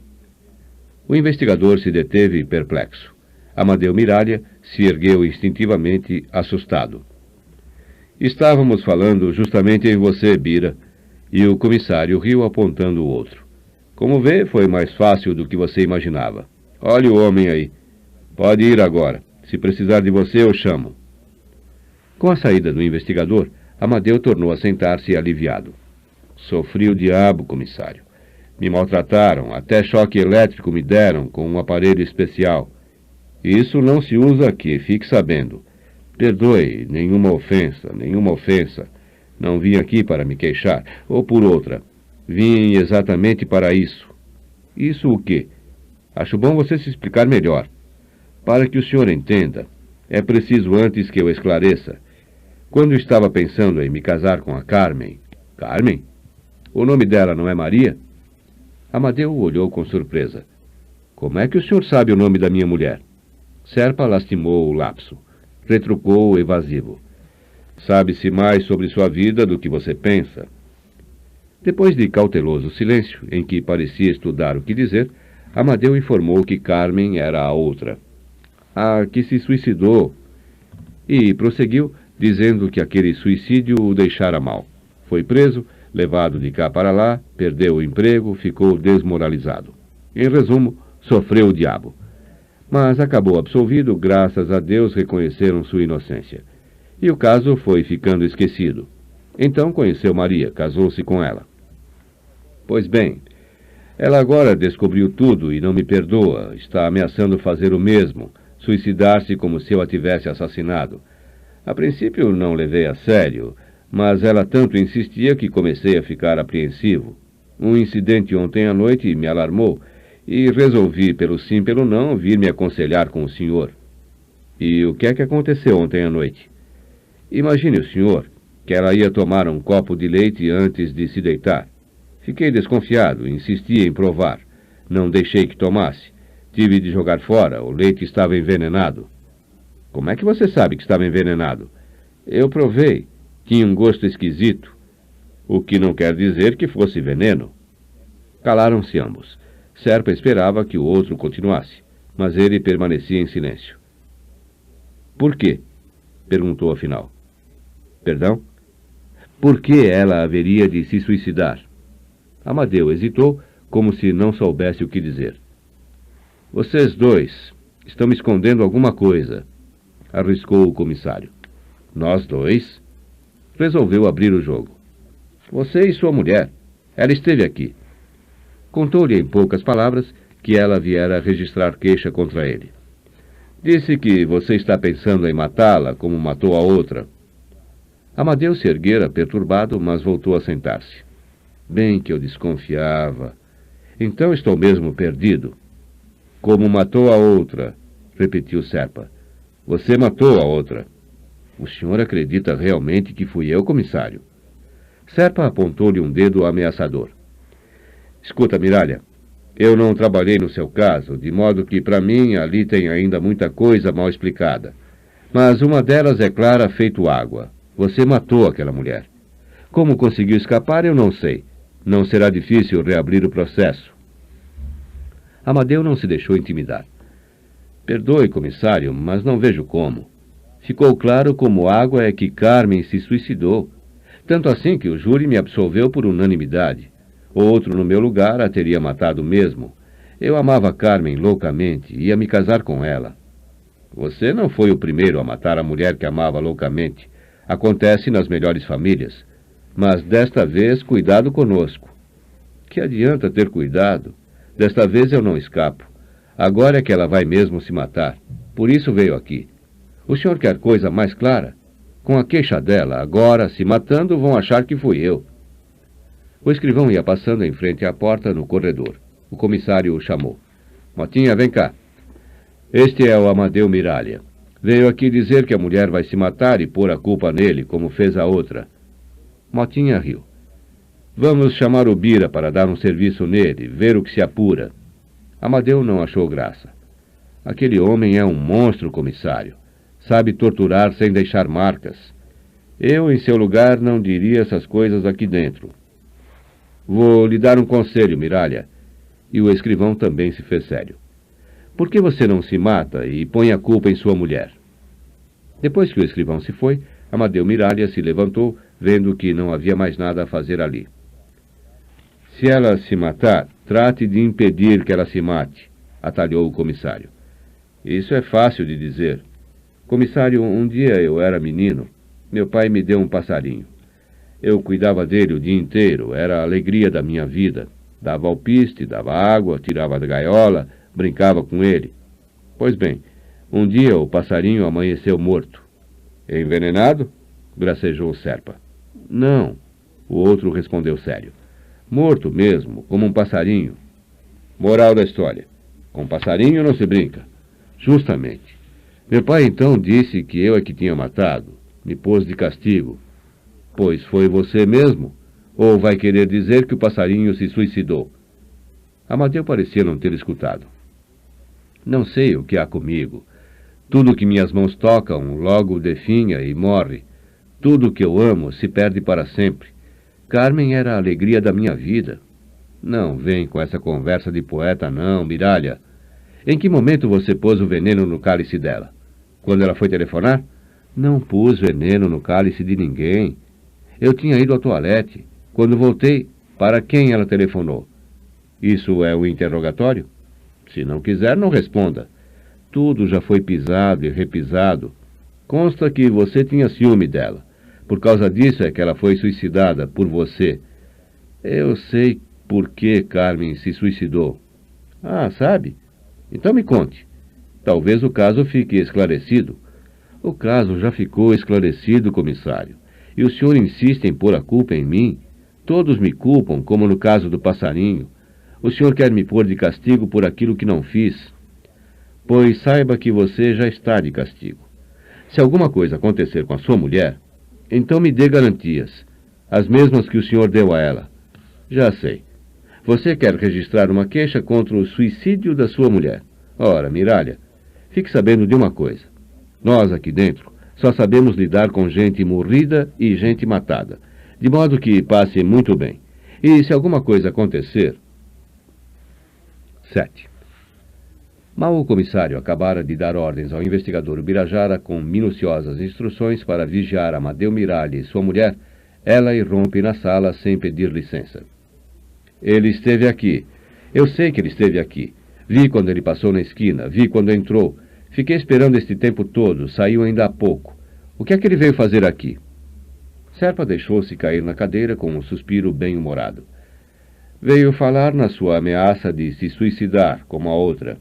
O investigador se deteve perplexo. Amadeu Miralha se ergueu instintivamente, assustado. Estávamos falando justamente em você, Bira. E o comissário riu apontando o outro. Como vê, foi mais fácil do que você imaginava. Olhe o homem aí. Pode ir agora. Se precisar de você, eu chamo. Com a saída do investigador, Amadeu tornou a sentar-se aliviado. Sofri o diabo, comissário. Me maltrataram, até choque elétrico me deram com um aparelho especial. Isso não se usa aqui, fique sabendo. Perdoe, nenhuma ofensa, nenhuma ofensa. Não vim aqui para me queixar, ou por outra. Vim exatamente para isso. Isso o quê? Acho bom você se explicar melhor. Para que o senhor entenda, é preciso antes que eu esclareça. Quando estava pensando em me casar com a Carmen... Carmen? O nome dela não é Maria? Amadeu olhou com surpresa. Como é que o senhor sabe o nome da minha mulher? Serpa lastimou o lapso. Retrucou evasivo. Sabe-se mais sobre sua vida do que você pensa. Depois de cauteloso silêncio, em que parecia estudar o que dizer, Amadeu informou que Carmen era a outra. A que se suicidou. E prosseguiu, dizendo que aquele suicídio o deixara mal. Foi preso, levado de cá para lá, perdeu o emprego, ficou desmoralizado. Em resumo, sofreu o diabo. Mas acabou absolvido, graças a Deus reconheceram sua inocência. E o caso foi ficando esquecido. Então conheceu Maria, casou-se com ela. Pois bem, ela agora descobriu tudo e não me perdoa, está ameaçando fazer o mesmo, suicidar-se como se eu a tivesse assassinado. A princípio não levei a sério, mas ela tanto insistia que comecei a ficar apreensivo. Um incidente ontem à noite me alarmou e resolvi, pelo sim, pelo não, vir me aconselhar com o senhor. E o que é que aconteceu ontem à noite? Imagine o senhor que ela ia tomar um copo de leite antes de se deitar. Fiquei desconfiado, insisti em provar. Não deixei que tomasse. Tive de jogar fora, o leite estava envenenado. Como é que você sabe que estava envenenado? Eu provei. Tinha um gosto esquisito. O que não quer dizer que fosse veneno. Calaram-se ambos. Serpa esperava que o outro continuasse, mas ele permanecia em silêncio. Por quê? Perguntou afinal. Perdão? Por que ela haveria de se suicidar? Amadeu hesitou, como se não soubesse o que dizer. Vocês dois estão me escondendo alguma coisa, arriscou o comissário. Nós dois? Resolveu abrir o jogo. Você e sua mulher. Ela esteve aqui. Contou-lhe em poucas palavras que ela viera registrar queixa contra ele. Disse que você está pensando em matá-la como matou a outra. Amadeu se erguera perturbado, mas voltou a sentar-se. Bem que eu desconfiava. Então estou mesmo perdido. Como matou a outra, repetiu Serpa. Você matou a outra. O senhor acredita realmente que fui eu, comissário? Serpa apontou-lhe um dedo ameaçador. Escuta, Miralha, eu não trabalhei no seu caso, de modo que, para mim, ali tem ainda muita coisa mal explicada. Mas uma delas é clara feito água. Você matou aquela mulher. Como conseguiu escapar, eu não sei. Não será difícil reabrir o processo. Amadeu não se deixou intimidar. Perdoe, comissário, mas não vejo como. Ficou claro como água é que Carmen se suicidou. Tanto assim que o júri me absolveu por unanimidade. Outro no meu lugar a teria matado mesmo. Eu amava Carmen loucamente e ia me casar com ela. Você não foi o primeiro a matar a mulher que amava loucamente. Acontece nas melhores famílias. Mas desta vez, cuidado conosco. Que adianta ter cuidado? Desta vez eu não escapo. Agora é que ela vai mesmo se matar. Por isso veio aqui. O senhor quer coisa mais clara? Com a queixa dela, agora, se matando, vão achar que fui eu. O escrivão ia passando em frente à porta no corredor. O comissário o chamou. Motinha, vem cá. Este é o Amadeu Miralha. Veio aqui dizer que a mulher vai se matar e pôr a culpa nele, como fez a outra. Motinha riu. Vamos chamar o Bira para dar um serviço nele, ver o que se apura. Amadeu não achou graça. Aquele homem é um monstro, comissário. Sabe torturar sem deixar marcas. Eu, em seu lugar, não diria essas coisas aqui dentro. Vou lhe dar um conselho, Miralha. E o escrivão também se fez sério. Por que você não se mata e põe a culpa em sua mulher? Depois que o escrivão se foi, Amadeu Miralha se levantou, vendo que não havia mais nada a fazer ali. Se ela se matar, trate de impedir que ela se mate, atalhou o comissário. Isso é fácil de dizer. Comissário, um dia eu era menino. Meu pai me deu um passarinho. Eu cuidava dele o dia inteiro, era a alegria da minha vida. Dava alpiste, dava água, tirava da gaiola, brincava com ele. Pois bem, um dia o passarinho amanheceu morto. Envenenado? Gracejou Serpa. Não, o outro respondeu sério. Morto mesmo, como um passarinho. Moral da história. Com passarinho não se brinca. Justamente. Meu pai então disse que eu é que tinha matado. Me pôs de castigo. Pois foi você mesmo? Ou vai querer dizer que o passarinho se suicidou? Amadeu parecia não ter escutado. Não sei o que há comigo. Tudo que minhas mãos tocam logo definha e morre. Tudo que eu amo se perde para sempre. Carmen era a alegria da minha vida. Não vem com essa conversa de poeta, não, Miralha. Em que momento você pôs o veneno no cálice dela? Quando ela foi telefonar? Não pus veneno no cálice de ninguém. Eu tinha ido ao toalete. Quando voltei, para quem ela telefonou? Isso é um interrogatório? Se não quiser, não responda. Tudo já foi pisado e repisado. Consta que você tinha ciúme dela. Por causa disso é que ela foi suicidada por você. Eu sei por que Carmen se suicidou. Ah, sabe? Então me conte. Talvez o caso fique esclarecido. O caso já ficou esclarecido, comissário. E o senhor insiste em pôr a culpa em mim? Todos me culpam, como no caso do passarinho. O senhor quer me pôr de castigo por aquilo que não fiz? Pois saiba que você já está de castigo. Se alguma coisa acontecer com a sua mulher, então me dê garantias, as mesmas que o senhor deu a ela. Já sei. Você quer registrar uma queixa contra o suicídio da sua mulher. Ora, Miralha, fique sabendo de uma coisa. Nós aqui dentro só sabemos lidar com gente morrida e gente matada, de modo que passe muito bem. E se alguma coisa acontecer... 7. Mal o comissário acabara de dar ordens ao investigador Ubirajara com minuciosas instruções para vigiar Amadeu Miralha e sua mulher, ela irrompe na sala sem pedir licença. Ele esteve aqui. Eu sei que ele esteve aqui. Vi quando ele passou na esquina, vi quando entrou. Fiquei esperando este tempo todo, saiu ainda há pouco. O que é que ele veio fazer aqui? Serpa deixou-se cair na cadeira com um suspiro bem-humorado. Veio falar na sua ameaça de se suicidar, como a outra.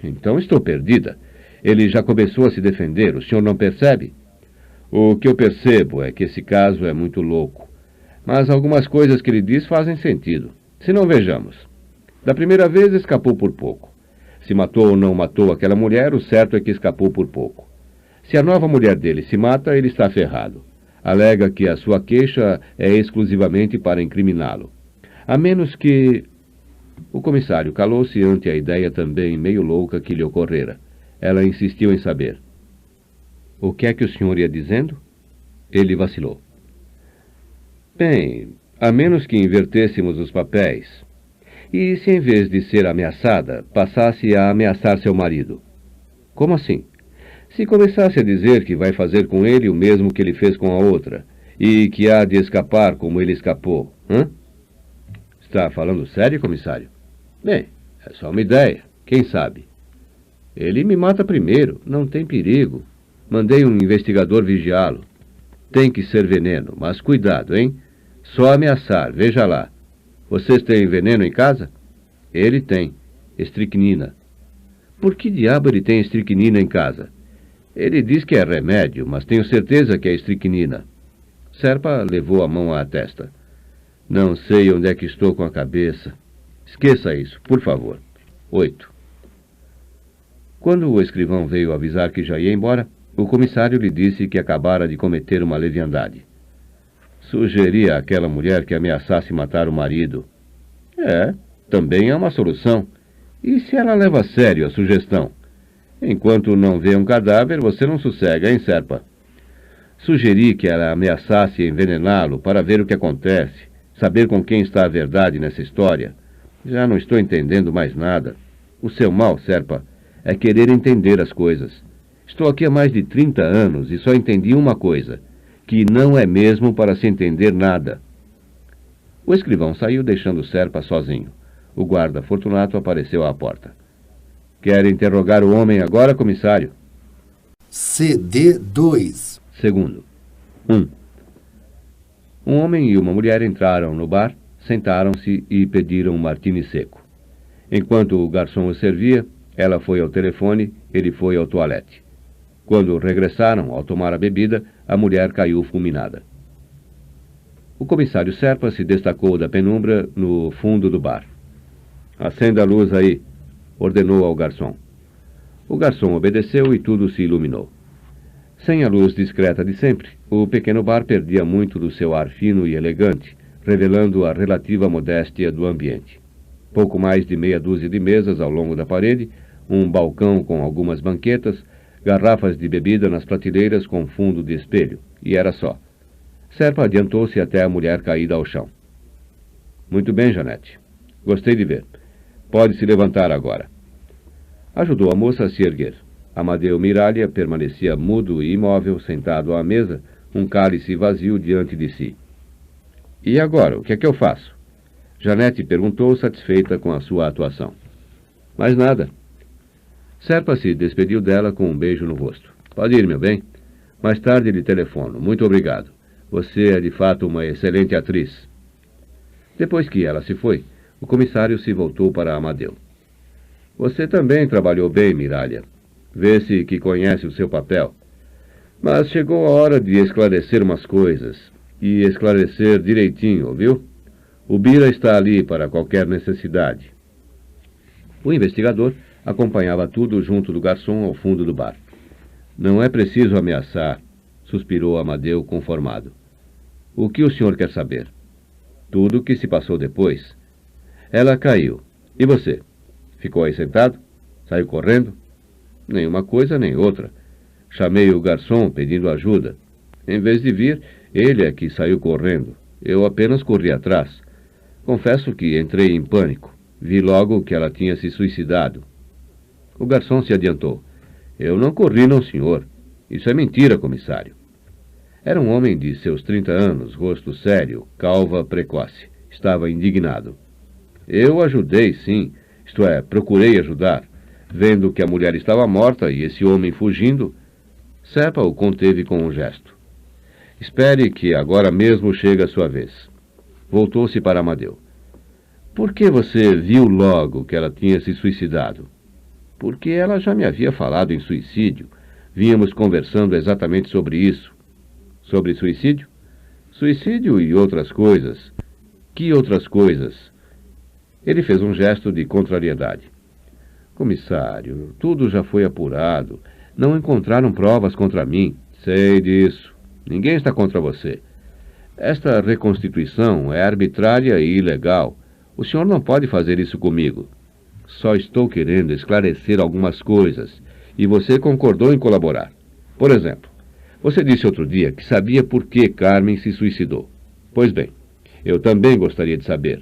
Então estou perdida. Ele já começou a se defender, o senhor não percebe? O que eu percebo é que esse caso é muito louco. Mas algumas coisas que ele diz fazem sentido. Se não, vejamos. Da primeira vez escapou por pouco. Se matou ou não matou aquela mulher, o certo é que escapou por pouco. Se a nova mulher dele se mata, ele está ferrado. Alega que a sua queixa é exclusivamente para incriminá-lo. A menos que... O comissário calou-se ante a ideia também meio louca que lhe ocorrera. Ela insistiu em saber. O que é que o senhor ia dizendo? Ele vacilou. Bem, a menos que invertêssemos os papéis. E se em vez de ser ameaçada, passasse a ameaçar seu marido? Como assim? Se começasse a dizer que vai fazer com ele o mesmo que ele fez com a outra, e que há de escapar como ele escapou, hã? Está falando sério, comissário? Bem, é só uma ideia, quem sabe? Ele me mata primeiro, não tem perigo. Mandei um investigador vigiá-lo. Tem que ser veneno, mas cuidado, hein? Só ameaçar, veja lá. Vocês têm veneno em casa? Ele tem. Estricnina. Por que diabo ele tem estricnina em casa? Ele diz que é remédio, mas tenho certeza que é estricnina. Serpa levou a mão à testa. Não sei onde é que estou com a cabeça. Esqueça isso, por favor. 8. Quando o escrivão veio avisar que já ia embora, o comissário lhe disse que acabara de cometer uma leviandade. Sugeria àquela mulher que ameaçasse matar o marido. Também é uma solução. E se ela leva a sério a sugestão? Enquanto não vê um cadáver, você não sossega, hein, Serpa? Sugeri que ela ameaçasse envenená-lo para ver o que acontece, saber com quem está a verdade nessa história. Já não estou entendendo mais nada. O seu mal, Serpa, é querer entender as coisas. Estou aqui há mais de 30 anos e só entendi uma coisa, que não é mesmo para se entender nada. O escrivão saiu deixando Serpa sozinho. O guarda Fortunato apareceu à porta. Quer interrogar o homem agora, comissário? CD 2. Segundo. 1. Um homem e uma mulher entraram no bar, sentaram-se e pediram um martini seco. Enquanto o garçom os servia, ela foi ao telefone, ele foi ao toalete. Quando regressaram, ao tomar a bebida, a mulher caiu fulminada. O comissário Serpa se destacou da penumbra no fundo do bar. Acenda a luz aí, ordenou ao garçom. O garçom obedeceu e tudo se iluminou. Sem a luz discreta de sempre, o pequeno bar perdia muito do seu ar fino e elegante, revelando a relativa modéstia do ambiente. Pouco mais de meia dúzia de mesas ao longo da parede, um balcão com algumas banquetas, garrafas de bebida nas prateleiras com fundo de espelho, e era só. Serpa adiantou-se até a mulher caída ao chão. Muito bem, Janete. Gostei de ver. Pode se levantar agora. Ajudou a moça a se erguer. Amadeu Miralha permanecia mudo e imóvel, sentado à mesa, um cálice vazio diante de si. E agora, o que é que eu faço? Janete perguntou, satisfeita com a sua atuação. Mais nada. Serpa se despediu dela com um beijo no rosto. Pode ir, meu bem. Mais tarde lhe telefono. Muito obrigado. Você é de fato uma excelente atriz. Depois que ela se foi, o comissário se voltou para Amadeu. Você também trabalhou bem, Miralha. Vê-se que conhece o seu papel. Mas chegou a hora de esclarecer umas coisas. E esclarecer direitinho, ouviu? O Bira está ali para qualquer necessidade. O investigador acompanhava tudo junto do garçom ao fundo do bar. Não é preciso ameaçar, suspirou Amadeu conformado. O que o senhor quer saber? Tudo o que se passou depois. Ela caiu. E você? Ficou aí sentado? Saiu correndo? Nenhuma coisa nem outra. Chamei o garçom pedindo ajuda. Em vez de vir, ele é que saiu correndo. Eu apenas corri atrás. Confesso que entrei em pânico. Vi logo que ela tinha se suicidado. O garçom se adiantou. Eu não corri, não, senhor. Isso é mentira, comissário. Era um homem de seus 30 anos, rosto sério, calva precoce. Estava indignado. Eu ajudei, sim. Isto é, procurei ajudar. Vendo que a mulher estava morta e esse homem fugindo, Serpa o conteve com um gesto. Espere que agora mesmo chega a sua vez. Voltou-se para Amadeu. Por que você viu logo que ela tinha se suicidado? Porque ela já me havia falado em suicídio. Vínhamos conversando exatamente sobre isso. Sobre suicídio? Suicídio e outras coisas. Que outras coisas? Ele fez um gesto de contrariedade. Comissário, tudo já foi apurado. Não encontraram provas contra mim. Sei disso. Ninguém está contra você. Esta reconstituição é arbitrária e ilegal. O senhor não pode fazer isso comigo. Só estou querendo esclarecer algumas coisas, e você concordou em colaborar. Por exemplo, você disse outro dia que sabia por que Carmen se suicidou. Pois bem, eu também gostaria de saber.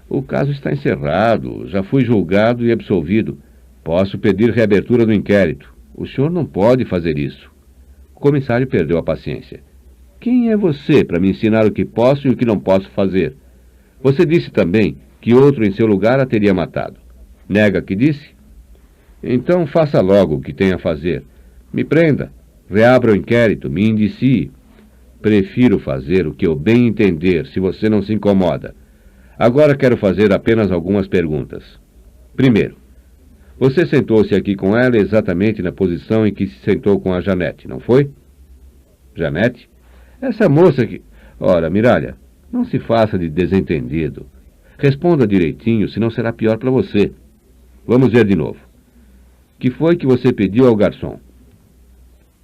O caso está encerrado, já fui julgado e absolvido. Posso pedir reabertura do inquérito. O senhor não pode fazer isso. O comissário perdeu a paciência. Quem é você para me ensinar o que posso e o que não posso fazer? Você disse também que outro em seu lugar a teria matado. Nega que disse? Então faça logo o que tem a fazer. Me prenda, reabra o inquérito, me indicie. Prefiro fazer o que eu bem entender, se você não se incomoda. Agora quero fazer apenas algumas perguntas. Primeiro, você sentou-se aqui com ela exatamente na posição em que se sentou com a Janete, não foi? Janete? Essa moça que... Ora, Miralha, não se faça de desentendido. Responda direitinho, senão será pior para você. Vamos ver de novo. Que foi que você pediu ao garçom?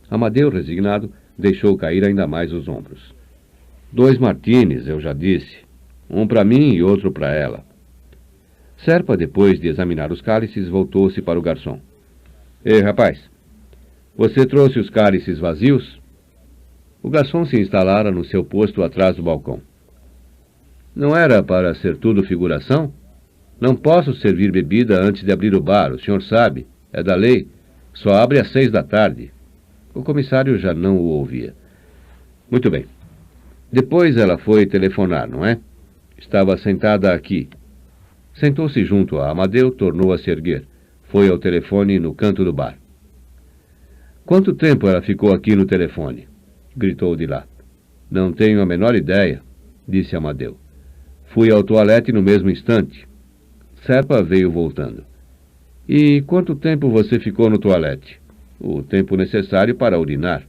Amadeu, resignado, deixou cair ainda mais os ombros. 2 martinis, eu já disse. Um para mim e outro para ela. Serpa, depois de examinar os cálices, voltou-se para o garçom. Ei, rapaz, você trouxe os cálices vazios? O garçom se instalara no seu posto atrás do balcão. Não era para ser tudo figuração? Não posso servir bebida antes de abrir o bar, o senhor sabe. É da lei. Só abre às 6 da tarde. O comissário já não o ouvia. Muito bem. Depois ela foi telefonar, não é? Estava sentada aqui. Sentou-se junto a Amadeu, tornou a se erguer. Foi ao telefone no canto do bar. Quanto tempo ela ficou aqui no telefone? Gritou de lá. Não tenho a menor ideia, disse Amadeu. Fui ao toalete no mesmo instante. Serpa veio voltando. E quanto tempo você ficou no toalete? O tempo necessário para urinar.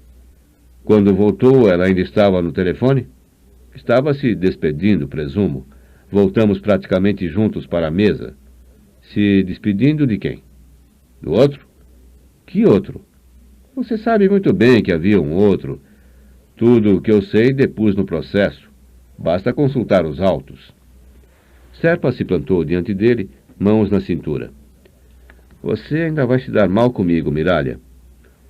Quando voltou, ela ainda estava no telefone? Estava se despedindo, presumo. Voltamos praticamente juntos para a mesa. Se despedindo de quem? Do outro? Que outro? Você sabe muito bem que havia um outro. Tudo o que eu sei depus no processo. Basta consultar os autos. Serpa se plantou diante dele, mãos na cintura. Você ainda vai se dar mal comigo, Miralha.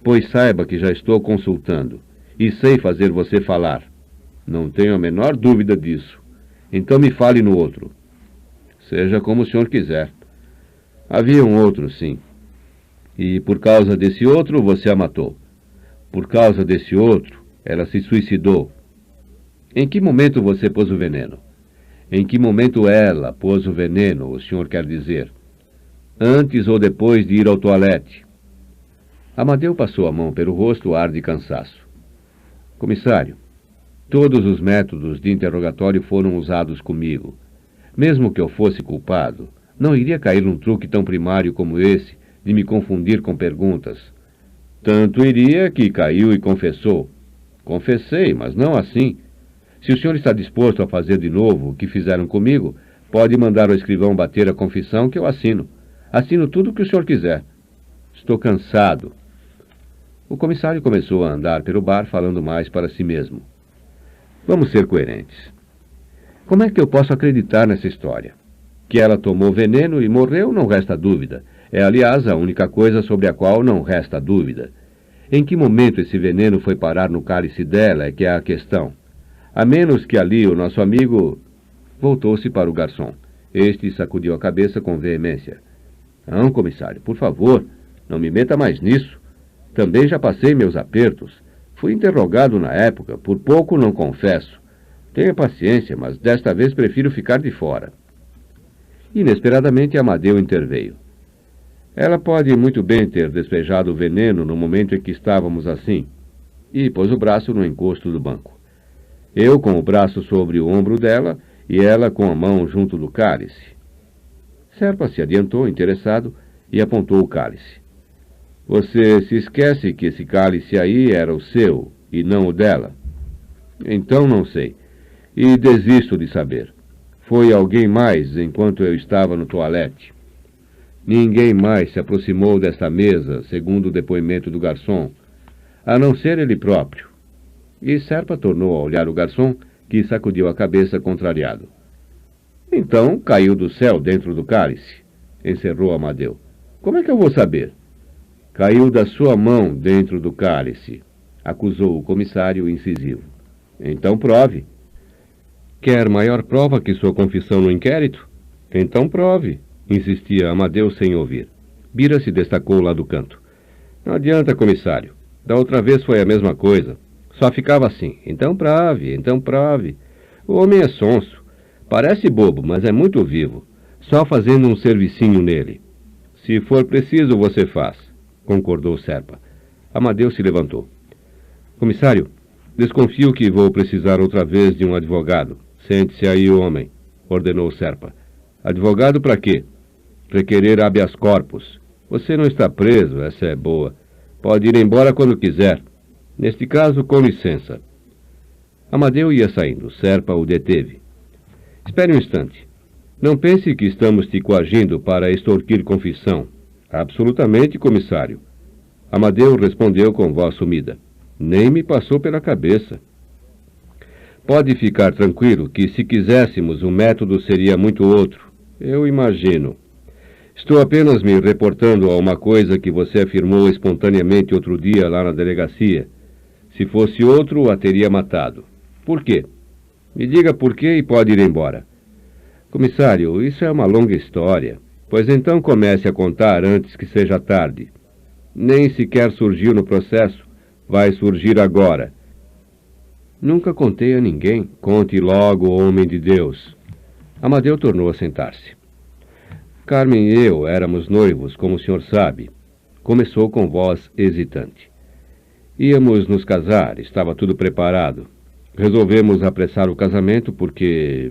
Pois saiba que já estou consultando, e sei fazer você falar. Não tenho a menor dúvida disso. Então me fale no outro. Seja como o senhor quiser. Havia um outro, sim. E por causa desse outro você a matou. Por causa desse outro, ela se suicidou. Em que momento você pôs o veneno? Em que momento ela pôs o veneno, o senhor quer dizer? Antes ou depois de ir ao toalete? Amadeu passou a mão pelo rosto, ar de cansaço. Comissário, todos os métodos de interrogatório foram usados comigo. Mesmo que eu fosse culpado, não iria cair num truque tão primário como esse de me confundir com perguntas. Tanto iria que caiu e confessou. Confessei, mas não assim. Se o senhor está disposto a fazer de novo o que fizeram comigo, pode mandar o escrivão bater a confissão que eu assino. Assino tudo o que o senhor quiser. Estou cansado. O comissário começou a andar pelo bar, falando mais para si mesmo. Vamos ser coerentes. Como é que eu posso acreditar nessa história? Que ela tomou veneno e morreu, não resta dúvida. É, aliás, a única coisa sobre a qual não resta dúvida. Em que momento esse veneno foi parar no cálice dela é que é a questão. A menos que ali o nosso amigo... Voltou-se para o garçom. Este sacudiu a cabeça com veemência. Não, comissário, por favor, não me meta mais nisso. Também já passei meus apertos. Fui interrogado na época, por pouco não confesso. Tenha paciência, mas desta vez prefiro ficar de fora. Inesperadamente, Amadeu interveio. Ela pode muito bem ter despejado o veneno no momento em que estávamos assim, e pôs o braço no encosto do banco. Eu com o braço sobre o ombro dela e ela com a mão junto do cálice. Serpa se adiantou, interessado, e apontou o cálice. Você se esquece que esse cálice aí era o seu e não o dela? Então não sei. E desisto de saber. Foi alguém mais enquanto eu estava no toalete. Ninguém mais se aproximou desta mesa, segundo o depoimento do garçom, a não ser ele próprio. E Serpa tornou a olhar o garçom, que sacudiu a cabeça contrariado. Então caiu do céu dentro do cálice, encerrou Amadeu. Como é que eu vou saber? Caiu da sua mão dentro do cálice, acusou o comissário incisivo. Então prove. Quer maior prova que sua confissão no inquérito? Então prove, insistia Amadeu sem ouvir. Bira se destacou lá do canto. Não adianta, comissário. Da outra vez foi a mesma coisa. Só ficava assim. Então prove, então prove. O homem é sonso. Parece bobo, mas é muito vivo. Só fazendo um servicinho nele. Se for preciso, você faz, concordou Serpa. Amadeu se levantou. Comissário, desconfio que vou precisar outra vez de um advogado. Sente-se aí, homem, ordenou Serpa. Advogado para quê? Requerer habeas corpus. Você não está preso, essa é boa. Pode ir embora quando quiser. Neste caso, com licença. Amadeu ia saindo. Serpa o deteve. Espere um instante. Não pense que estamos te coagindo para extorquir confissão. Absolutamente, comissário. Amadeu respondeu com voz sumida. Nem me passou pela cabeça. Pode ficar tranquilo que, se quiséssemos, o método seria muito outro. Eu imagino. Estou apenas me reportando a uma coisa que você afirmou espontaneamente outro dia lá na delegacia. Se fosse outro, a teria matado. Por quê? Me diga por quê e pode ir embora. Comissário, isso é uma longa história. Pois então comece a contar antes que seja tarde. Nem sequer surgiu no processo. Vai surgir agora. Nunca contei a ninguém. Conte logo, homem de Deus. Amadeu tornou a sentar-se. Carmen e eu éramos noivos, como o senhor sabe. Começou com voz hesitante. Íamos nos casar, estava tudo preparado. Resolvemos apressar o casamento porque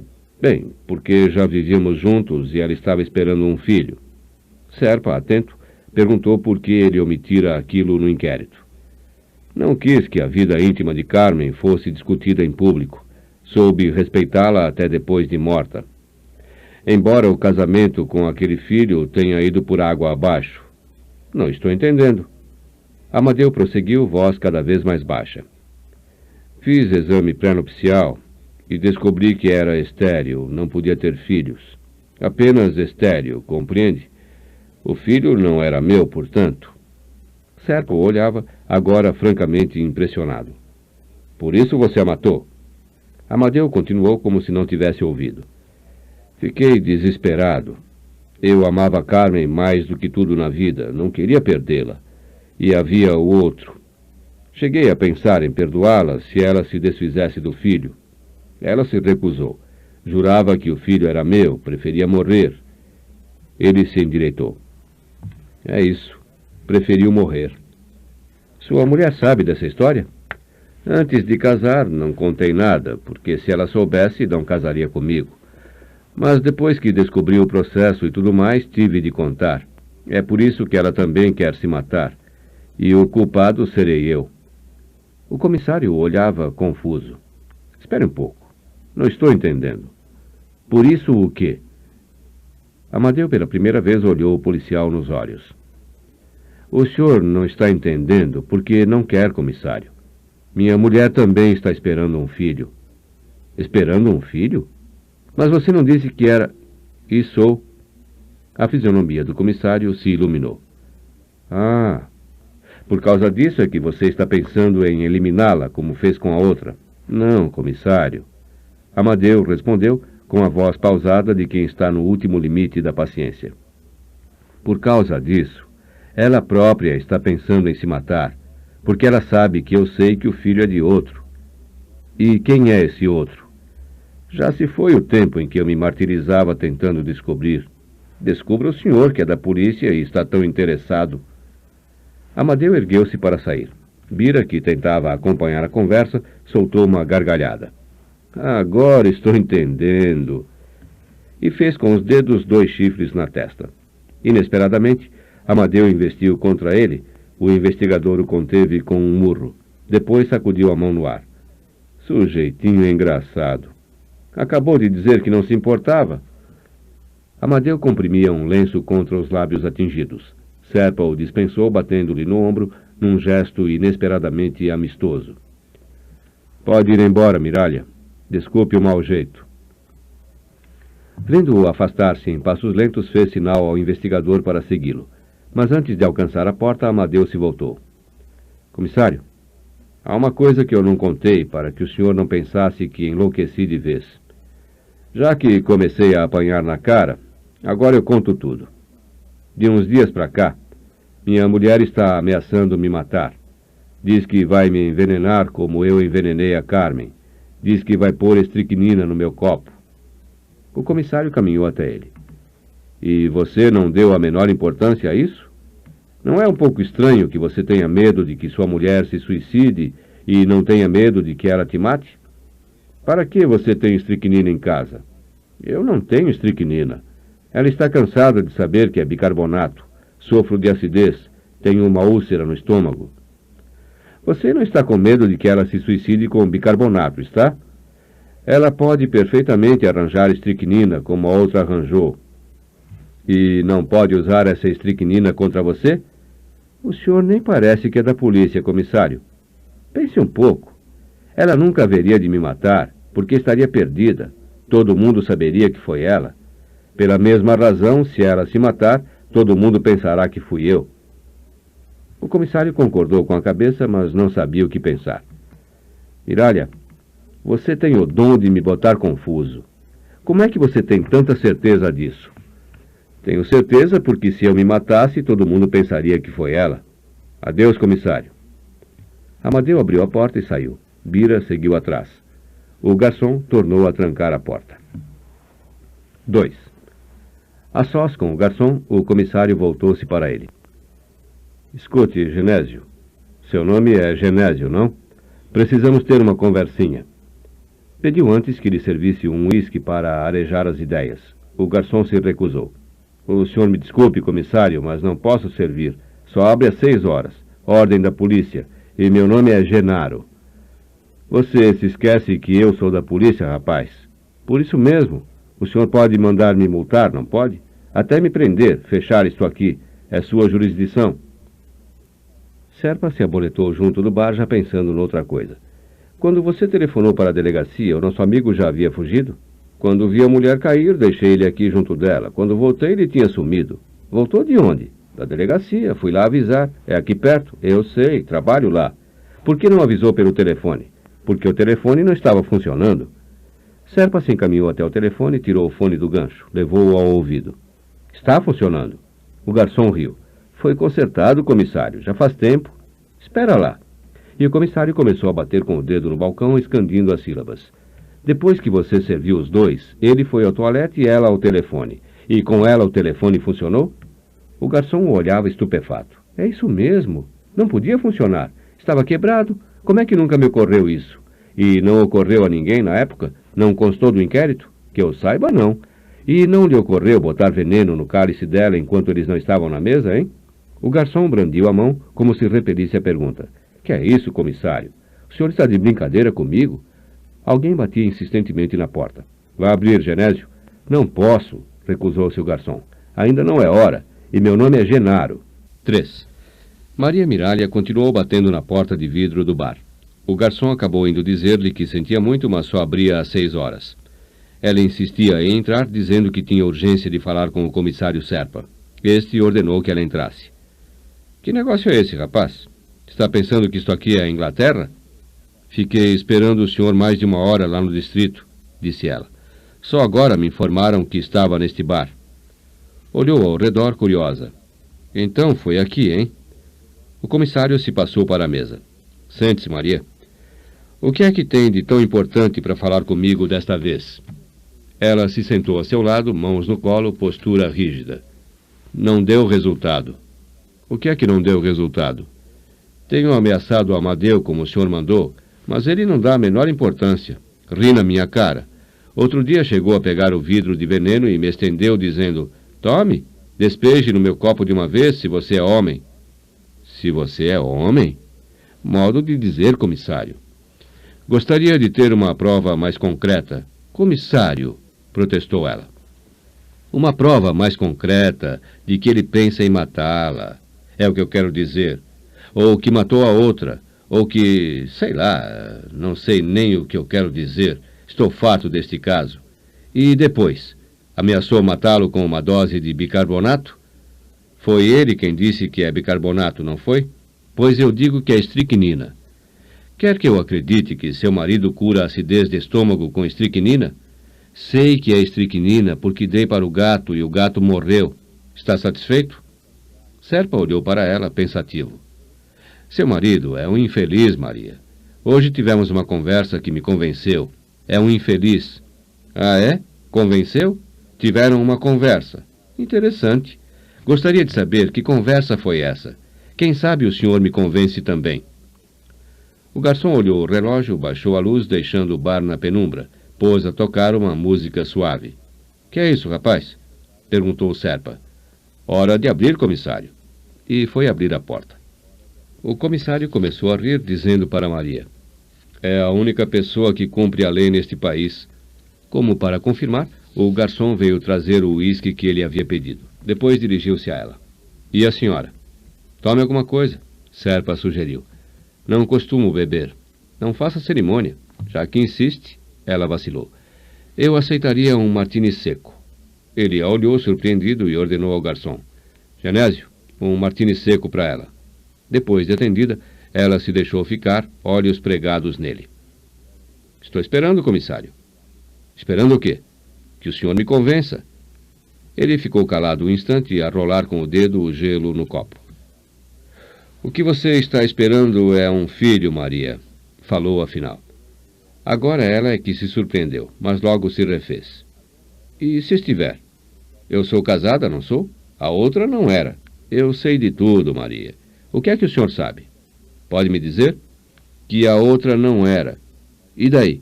já vivíamos juntos e ela estava esperando um filho. Serpa, atento, perguntou por que ele omitira aquilo no inquérito. Não quis que a vida íntima de Carmen fosse discutida em público. Soube respeitá-la até depois de morta. Embora o casamento com aquele filho tenha ido por água abaixo. Não estou entendendo. Amadeu prosseguiu, voz cada vez mais baixa. Fiz exame pré-nupcial e descobri que era estéril, não podia ter filhos. Apenas estéril, compreende? O filho não era meu, portanto. Serpa o olhava, agora francamente impressionado. Por isso você a matou? Amadeu continuou como se não tivesse ouvido. Fiquei desesperado. Eu amava Carmen mais do que tudo na vida, não queria perdê-la. E havia o outro. Cheguei a pensar em perdoá-la se ela se desfizesse do filho. Ela se recusou. Jurava que o filho era meu, preferia morrer. Ele se endireitou. É isso. Preferiu morrer. Sua mulher sabe dessa história? Antes de casar, não contei nada, porque se ela soubesse, não casaria comigo. Mas depois que descobri o processo e tudo mais, tive de contar. É por isso que ela também quer se matar. E o culpado serei eu. O comissário olhava confuso. Espere um pouco. Não estou entendendo. Por isso o quê? Amadeu pela primeira vez olhou o policial nos olhos. O senhor não está entendendo porque não quer, comissário. Minha mulher também está esperando um filho. Esperando um filho? Mas você não disse que era... E sou... A fisionomia do comissário se iluminou. Ah, por causa disso é que você está pensando em eliminá-la, como fez com a outra. Não, comissário. Amadeu respondeu com a voz pausada de quem está no último limite da paciência. Por causa disso, ela própria está pensando em se matar, porque ela sabe que eu sei que o filho é de outro. E quem é esse outro? Já se foi o tempo em que eu me martirizava tentando descobrir. Descubra o senhor que é da polícia e está tão interessado. Amadeu ergueu-se para sair. Bira, que tentava acompanhar a conversa, soltou uma gargalhada. Agora estou entendendo. E fez com os dedos 2 chifres na testa. Inesperadamente, Amadeu investiu contra ele. O investigador o conteve com um murro. Depois sacudiu a mão no ar. Sujeitinho engraçado. Acabou de dizer que não se importava. Amadeu comprimia um lenço contra os lábios atingidos. Serpa o dispensou, batendo-lhe no ombro, num gesto inesperadamente amistoso. Pode ir embora, Miralha. Desculpe o mau jeito. Vendo-o afastar-se em passos lentos, fez sinal ao investigador para segui-lo. Mas antes de alcançar a porta, Amadeu se voltou. Comissário, há uma coisa que eu não contei para que o senhor não pensasse que enlouqueci de vez. Já que comecei a apanhar na cara, agora eu conto tudo. De uns dias para cá, minha mulher está ameaçando me matar. Diz que vai me envenenar como eu envenenei a Carmen. Diz que vai pôr estricnina no meu copo. O comissário caminhou até ele. E você não deu a menor importância a isso? Não é um pouco estranho que você tenha medo de que sua mulher se suicide e não tenha medo de que ela te mate? Para que você tem estricnina em casa? Eu não tenho estricnina. Ela está cansada de saber que é bicarbonato. Sofro de acidez. Tenho uma úlcera no estômago. Você não está com medo de que ela se suicide com bicarbonato, está? Ela pode perfeitamente arranjar estricnina como a outra arranjou. E não pode usar essa estricnina contra você? O senhor nem parece que é da polícia, comissário. Pense um pouco. Ela nunca haveria de me matar, porque estaria perdida. Todo mundo saberia que foi ela. Pela mesma razão, se ela se matar, todo mundo pensará que fui eu. O comissário concordou com a cabeça, mas não sabia o que pensar. Miralha, você tem o dom de me botar confuso. Como é que você tem tanta certeza disso? Tenho certeza porque se eu me matasse, todo mundo pensaria que foi ela. Adeus, comissário. Amadeu abriu a porta e saiu. Bira seguiu atrás. O garçom tornou a trancar a porta. 2. A sós com o garçom, o comissário voltou-se para ele. Escute, Genésio. Seu nome é Genésio, não? Precisamos ter uma conversinha. Pediu antes que lhe servisse um uísque para arejar as ideias. O garçom se recusou. O senhor me desculpe, comissário, mas não posso servir. Só abre às 6 horas. Ordem da polícia. E meu nome é Genaro. Você se esquece que eu sou da polícia, rapaz. Por isso mesmo. O senhor pode mandar me multar, não pode? Até me prender, fechar isto aqui. É sua jurisdição. Serpa se aboletou junto do bar, já pensando noutra coisa. Quando você telefonou para a delegacia, o nosso amigo já havia fugido? Quando vi a mulher cair, deixei ele aqui junto dela. Quando voltei, ele tinha sumido. Voltou de onde? Da delegacia. Fui lá avisar. É aqui perto. Eu sei, trabalho lá. Por que não avisou pelo telefone? Porque o telefone não estava funcionando. Serpa se encaminhou até o telefone, tirou o fone do gancho, levou-o ao ouvido. Está funcionando. O garçom riu. Foi consertado, comissário. Já faz tempo. Espera lá. E o comissário começou a bater com o dedo no balcão, escandindo as sílabas. Depois que você serviu os dois, ele foi ao toalete e ela ao telefone. E com ela o telefone funcionou? O garçom o olhava estupefato. É isso mesmo. Não podia funcionar. Estava quebrado. Como é que nunca me ocorreu isso? E não ocorreu a ninguém na época? Não constou do inquérito? Que eu saiba, não. E não lhe ocorreu botar veneno no cálice dela enquanto eles não estavam na mesa, hein? O garçom brandiu a mão como se repelisse a pergunta. Que é isso, comissário? O senhor está de brincadeira comigo? Alguém batia insistentemente na porta. Vai abrir, Genésio? Não posso, recusou-se o garçom. Ainda não é hora, e meu nome é Genaro. 3. Maria Miralha continuou batendo na porta de vidro do bar. O garçom acabou indo dizer-lhe que sentia muito, mas só abria às 6 horas. Ela insistia em entrar, dizendo que tinha urgência de falar com o comissário Serpa. Este ordenou que ela entrasse. Que negócio é esse, rapaz? Está pensando que isto aqui é a Inglaterra? Fiquei esperando o senhor mais de 1 hora lá no distrito, disse ela. Só agora me informaram que estava neste bar. Olhou ao redor, curiosa. Então foi aqui, hein? O comissário se passou para a mesa. Sente-se, Maria. O que é que tem de tão importante para falar comigo desta vez? Ela se sentou a seu lado, mãos no colo, postura rígida. Não deu resultado. O que é que não deu resultado? Tenho ameaçado o Amadeu como o senhor mandou, mas ele não dá a menor importância. Ri na minha cara. Outro dia chegou a pegar o vidro de veneno e me estendeu dizendo, tome, despeje no meu copo de uma vez, se você é homem. Se você é homem? Modo de dizer, comissário. Gostaria de ter uma prova mais concreta. Comissário, protestou ela. Uma prova mais concreta de que ele pensa em matá-la. É o que eu quero dizer. Ou que matou a outra. Ou que, sei lá, não sei nem o que eu quero dizer. Estou farto deste caso. E depois? Ameaçou matá-lo com uma dose de bicarbonato? Foi ele quem disse que é bicarbonato, não foi? Pois eu digo que é estricnina. Quer que eu acredite que seu marido cura a acidez de estômago com estricnina? Sei que é estricnina porque dei para o gato e o gato morreu. Está satisfeito? Serpa olhou para ela, pensativo. Seu marido é um infeliz, Maria. Hoje tivemos uma conversa que me convenceu. É um infeliz. Ah, é? Convenceu? Tiveram uma conversa. Interessante. Gostaria de saber que conversa foi essa. Quem sabe o senhor me convence também. O garçom olhou o relógio, baixou a luz, deixando o bar na penumbra. Pôs a tocar uma música suave. Que é isso, rapaz? Perguntou Serpa. Hora de abrir, comissário. E foi abrir a porta. O comissário começou a rir, dizendo para Maria. É a única pessoa que cumpre a lei neste país. Como para confirmar, o garçom veio trazer o uísque que ele havia pedido. Depois dirigiu-se a ela. E a senhora? Tome alguma coisa, Serpa sugeriu. Não costumo beber. Não faça cerimônia. Já que insiste, ela vacilou. Eu aceitaria um martini seco. Ele a olhou surpreendido e ordenou ao garçom. Genésio, um martini seco para ela. Depois de atendida, ela se deixou ficar, olhos pregados nele. Estou esperando, comissário. Esperando o quê? Que o senhor me convença. Ele ficou calado um instante a rolar com o dedo o gelo no copo. O que você está esperando é um filho, Maria, falou afinal. Agora ela é que se surpreendeu, mas logo se refez. E se estiver? Eu sou casada, não sou? A outra não era. Eu sei de tudo, Maria. O que é que o senhor sabe? Pode me dizer? Que a outra não era. E daí?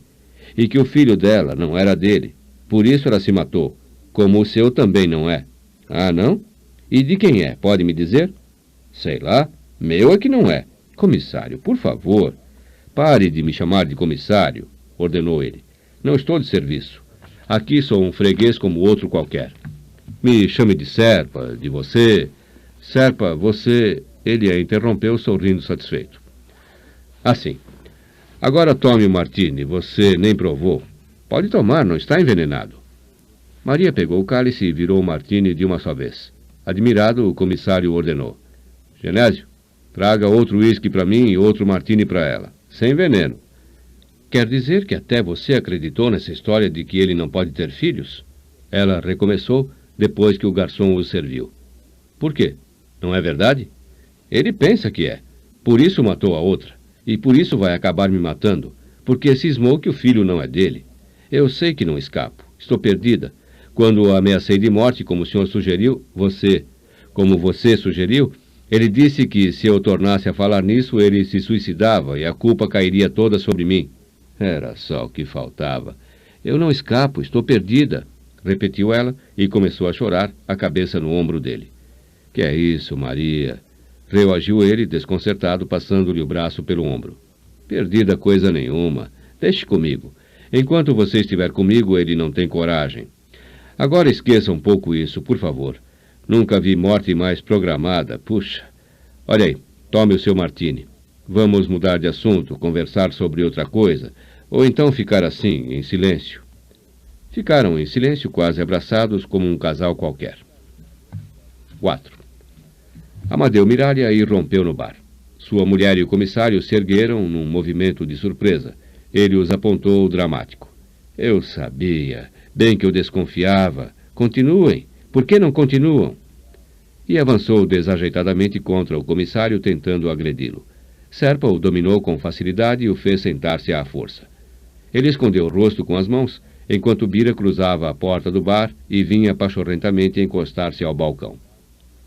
E que o filho dela não era dele. Por isso ela se matou. Como o seu também não é. Ah, não? E de quem é? Pode me dizer? Sei lá. Meu é que não é. Comissário, por favor. Pare de me chamar de comissário, ordenou ele. Não estou de serviço. Aqui sou um freguês como outro qualquer. Me chame de Serpa, de você. Serpa, você... Ele a interrompeu, sorrindo satisfeito. Assim. Agora tome o martini, você nem provou. Pode tomar, não está envenenado. Maria pegou o cálice e virou o martini de uma só vez. Admirado, o comissário ordenou. Genésio, traga outro uísque para mim e outro martini para ela. Sem veneno. Quer dizer que até você acreditou nessa história de que ele não pode ter filhos? Ela recomeçou depois que o garçom o serviu. Por quê? Não é verdade? Ele pensa que é. Por isso matou a outra. E por isso vai acabar me matando. Porque cismou que o filho não é dele. Eu sei que não escapo. Estou perdida. Quando o ameacei de morte, como o senhor sugeriu, como você sugeriu, ele disse que se eu tornasse a falar nisso, ele se suicidava e a culpa cairia toda sobre mim. Era só o que faltava. Eu não escapo, estou perdida, repetiu ela e começou a chorar, a cabeça no ombro dele. Que é isso, Maria? Reagiu ele, desconcertado, passando-lhe o braço pelo ombro. Perdida coisa nenhuma. Deixe comigo. Enquanto você estiver comigo, ele não tem coragem. Agora esqueça um pouco isso, por favor. Nunca vi morte mais programada. Puxa. Olha aí, tome o seu martini. Vamos mudar de assunto, conversar sobre outra coisa, ou então ficar assim, em silêncio. Ficaram em silêncio, quase abraçados, como um casal qualquer. 4. Amadeu Miralha irrompeu no bar. Sua mulher e o comissário se ergueram num movimento de surpresa. Ele os apontou dramático. Eu sabia, bem que eu desconfiava. Continuem. Por que não continuam? E avançou desajeitadamente contra o comissário, tentando agredi-lo. Serpa o dominou com facilidade e o fez sentar-se à força. Ele escondeu o rosto com as mãos, enquanto Bira cruzava a porta do bar e vinha pachorrentamente encostar-se ao balcão.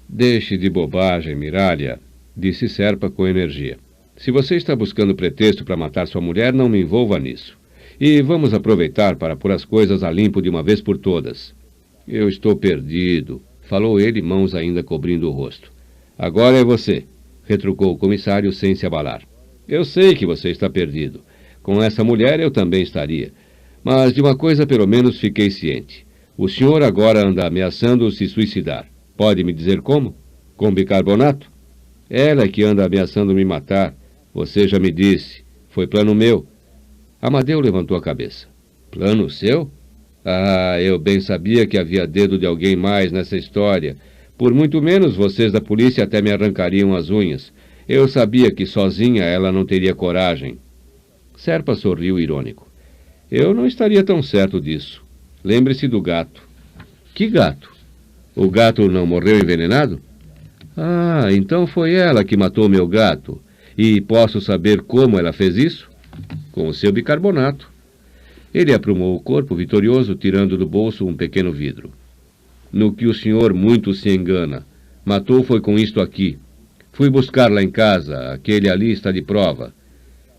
Deixe de bobagem, Miralha, disse Serpa com energia. Se você está buscando pretexto para matar sua mulher, não me envolva nisso. E vamos aproveitar para pôr as coisas a limpo de uma vez por todas. Eu estou perdido, falou ele, mãos ainda cobrindo o rosto. Agora é você, retrucou o comissário sem se abalar. Eu sei que você está perdido. Com essa mulher eu também estaria. Mas de uma coisa pelo menos fiquei ciente. O senhor agora anda ameaçando se suicidar. Pode me dizer como? Com bicarbonato? Ela é que anda ameaçando me matar. Você já me disse. Foi plano meu. Amadeu levantou a cabeça. Plano seu? Ah, eu bem sabia que havia dedo de alguém mais nessa história. Por muito menos vocês da polícia até me arrancariam as unhas. Eu sabia que sozinha ela não teria coragem. Serpa sorriu irônico. Eu não estaria tão certo disso. Lembre-se do gato. Que gato? O gato não morreu envenenado? Ah, então foi ela que matou meu gato. E posso saber como ela fez isso? Com o seu bicarbonato. Ele aprumou o corpo vitorioso, tirando do bolso um pequeno vidro. No que o senhor muito se engana. Matou foi com isto aqui. Fui buscar lá em casa, aquele ali está de prova.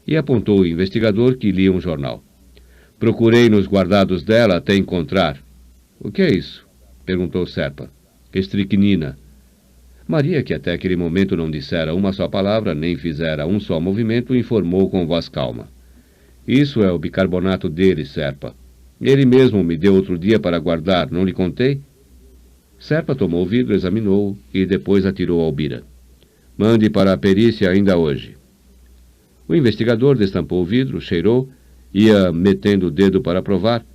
E apontou o investigador que lia um jornal. Procurei nos guardados dela até encontrar. O que é isso? Perguntou Serpa. Estricnina. Maria, que até aquele momento não dissera uma só palavra, nem fizera um só movimento, informou com voz calma. Isso é o bicarbonato dele, Serpa. Ele mesmo me deu outro dia para guardar, não lhe contei? Serpa tomou o vidro, examinou-o e depois atirou ao Bira. Mande para a perícia ainda hoje. O investigador destampou o vidro, cheirou, ia metendo o dedo para provar.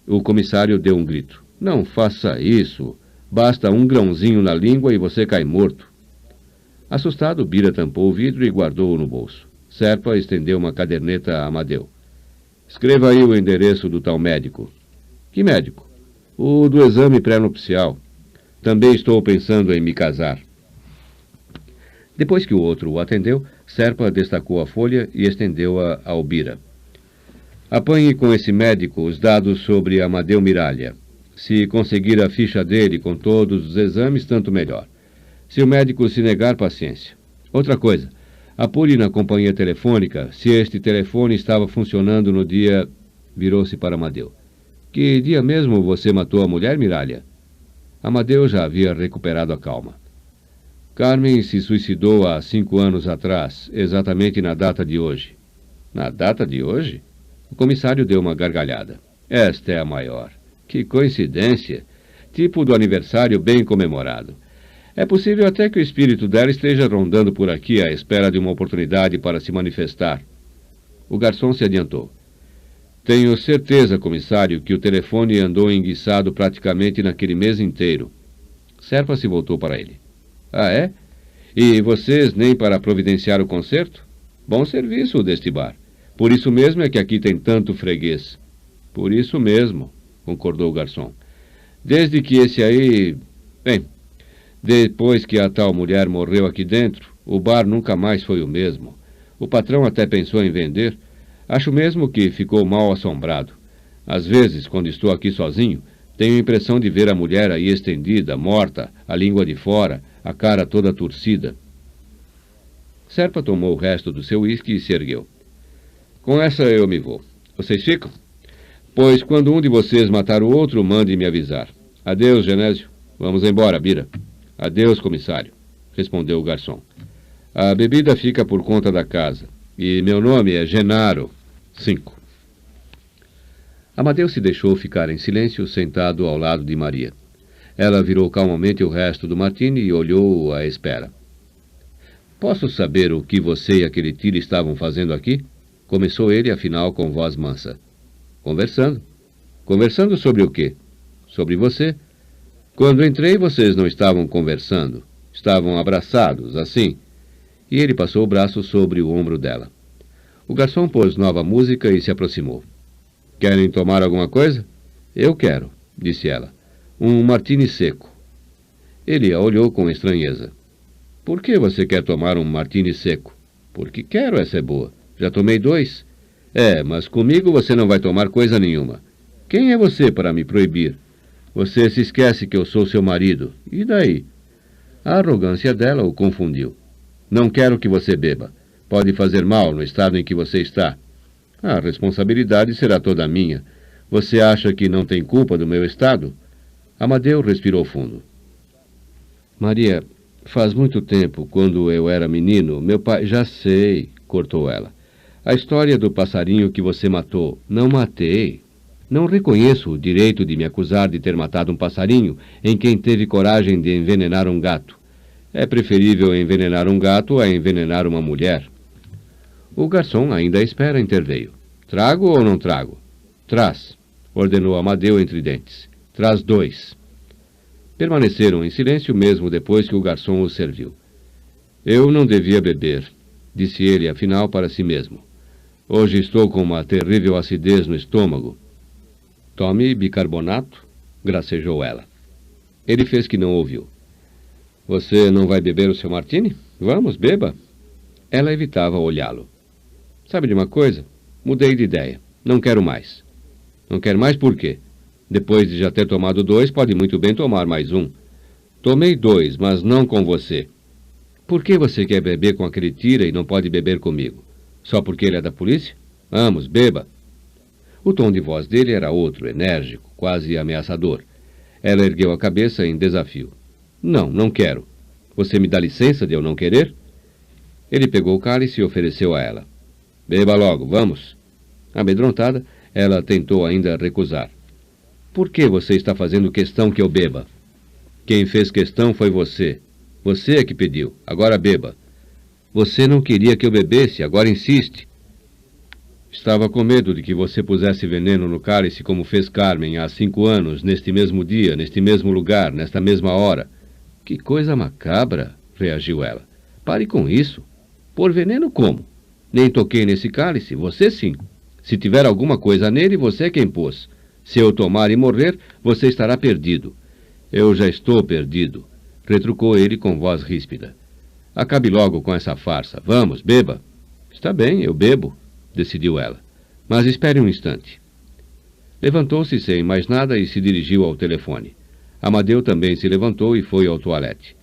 O comissário deu um grito. Não faça isso. Basta um grãozinho na língua e você cai morto. Assustado, Bira tampou o vidro e guardou-o no bolso. Serpa estendeu uma caderneta a Amadeu. Escreva aí o endereço do tal médico. Que médico? O do exame pré-nupcial. Também estou pensando em me casar. Depois que o outro o atendeu, Serpa destacou a folha e estendeu-a ao Bira. Apanhe com esse médico os dados sobre Amadeu Miralha. Se conseguir a ficha dele com todos os exames, tanto melhor. Se o médico se negar, paciência. Outra coisa, apure na companhia telefônica se este telefone estava funcionando no dia... Virou-se para Amadeu. Que dia mesmo você matou a mulher, Miralha? Amadeu já havia recuperado a calma. Carmen se suicidou há 5 anos atrás, exatamente na data de hoje. Na data de hoje? O comissário deu uma gargalhada. Esta é a maior. Que coincidência! Tipo do aniversário bem comemorado. É possível até que o espírito dela esteja rondando por aqui à espera de uma oportunidade para se manifestar. O garçom se adiantou. Tenho certeza, comissário, que o telefone andou enguiçado praticamente naquele mês inteiro. Serpa se voltou para ele. Ah, é? E vocês nem para providenciar o concerto? Bom serviço deste bar. Por isso mesmo é que aqui tem tanto freguês. Por isso mesmo, concordou o garçom. Desde que esse aí... Bem, depois que a tal mulher morreu aqui dentro, o bar nunca mais foi o mesmo. O patrão até pensou em vender. Acho mesmo que ficou mal assombrado. Às vezes, quando estou aqui sozinho, tenho a impressão de ver a mulher aí estendida, morta, a língua de fora, a cara toda torcida. Serpa tomou o resto do seu uísque e se ergueu. Com essa eu me vou. Vocês ficam? Pois quando um de vocês matar o outro, mande me avisar. Adeus, Genésio. Vamos embora, Bira. Adeus, comissário, respondeu o garçom. A bebida fica por conta da casa. E meu nome é Genaro. 5. Amadeu se deixou ficar em silêncio, sentado ao lado de Maria. Ela virou calmamente o resto do martini e olhou-o à espera. Posso saber o que você e aquele tiro estavam fazendo aqui? Começou ele, afinal, com voz mansa. Conversando. Conversando sobre o quê? Sobre você. Quando entrei, vocês não estavam conversando. Estavam abraçados, assim. E ele passou o braço sobre o ombro dela. O garçom pôs nova música e se aproximou. Querem tomar alguma coisa? Eu quero, disse ela. Um martini seco. Ele a olhou com estranheza. Por que você quer tomar um martini seco? Porque quero, essa é boa. Já tomei 2. Mas comigo você não vai tomar coisa nenhuma. Quem é você para me proibir? Você se esquece que eu sou seu marido. E daí? A arrogância dela o confundiu. Não quero que você beba. Pode fazer mal no estado em que você está. A responsabilidade será toda minha. Você acha que não tem culpa do meu estado? Amadeu respirou fundo. Maria, faz muito tempo, quando eu era menino, meu pai... Já sei, cortou ela. A história do passarinho que você matou. Não matei. Não reconheço o direito de me acusar de ter matado um passarinho em quem teve coragem de envenenar um gato. É preferível envenenar um gato a envenenar uma mulher. O garçom, ainda à espera, interveio. Trago ou não trago? Traz, ordenou Amadeu entre dentes. Traz 2. Permaneceram em silêncio mesmo depois que o garçom os serviu. Eu não devia beber, disse ele afinal para si mesmo. Hoje estou com uma terrível acidez no estômago. Tome bicarbonato, gracejou ela. Ele fez que não ouviu. Você não vai beber o seu martini? Vamos, beba. Ela evitava olhá-lo. Sabe de uma coisa? Mudei de ideia. Não quero mais. Não quer mais por quê? Depois de já ter tomado 2, pode muito bem tomar mais um. Tomei 2, mas não com você. Por que você quer beber com aquele tira e não pode beber comigo? Só porque ele é da polícia? Vamos, beba. O tom de voz dele era outro, enérgico, quase ameaçador. Ela ergueu a cabeça em desafio. Não, não quero. Você me dá licença de eu não querer? Ele pegou o cálice e ofereceu a ela. Beba logo, vamos. Amedrontada, ela tentou ainda recusar. Por que você está fazendo questão que eu beba? Quem fez questão foi você. Você é que pediu. Agora beba. Você não queria que eu bebesse, agora insiste. Estava com medo de que você pusesse veneno no cálice como fez Carmen há 5 anos, neste mesmo dia, neste mesmo lugar, nesta mesma hora. Que coisa macabra, reagiu ela. Pare com isso. Pôr veneno como? Nem toquei nesse cálice, você sim. Se tiver alguma coisa nele, você é quem pôs. Se eu tomar e morrer, você estará perdido. Eu já estou perdido, retrucou ele com voz ríspida. Acabe logo com essa farsa. Vamos, beba. Está bem, eu bebo, decidiu ela. Mas espere um instante. Levantou-se sem mais nada e se dirigiu ao telefone. Amadeu também se levantou e foi ao toalete.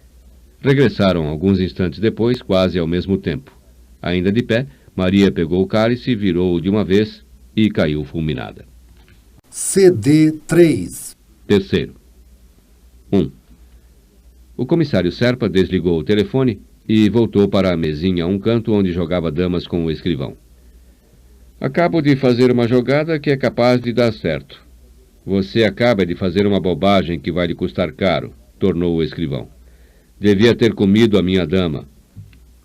Regressaram alguns instantes depois, quase ao mesmo tempo. Ainda de pé, Maria pegou o cálice, virou-o de uma vez e caiu fulminada. CD 3. Terceiro. 1. O comissário Serpa desligou o telefone e voltou para a mesinha a um canto onde jogava damas com o escrivão. Acabo de fazer uma jogada que é capaz de dar certo. Você acaba de fazer uma bobagem que vai lhe custar caro, tornou o escrivão. Devia ter comido a minha dama.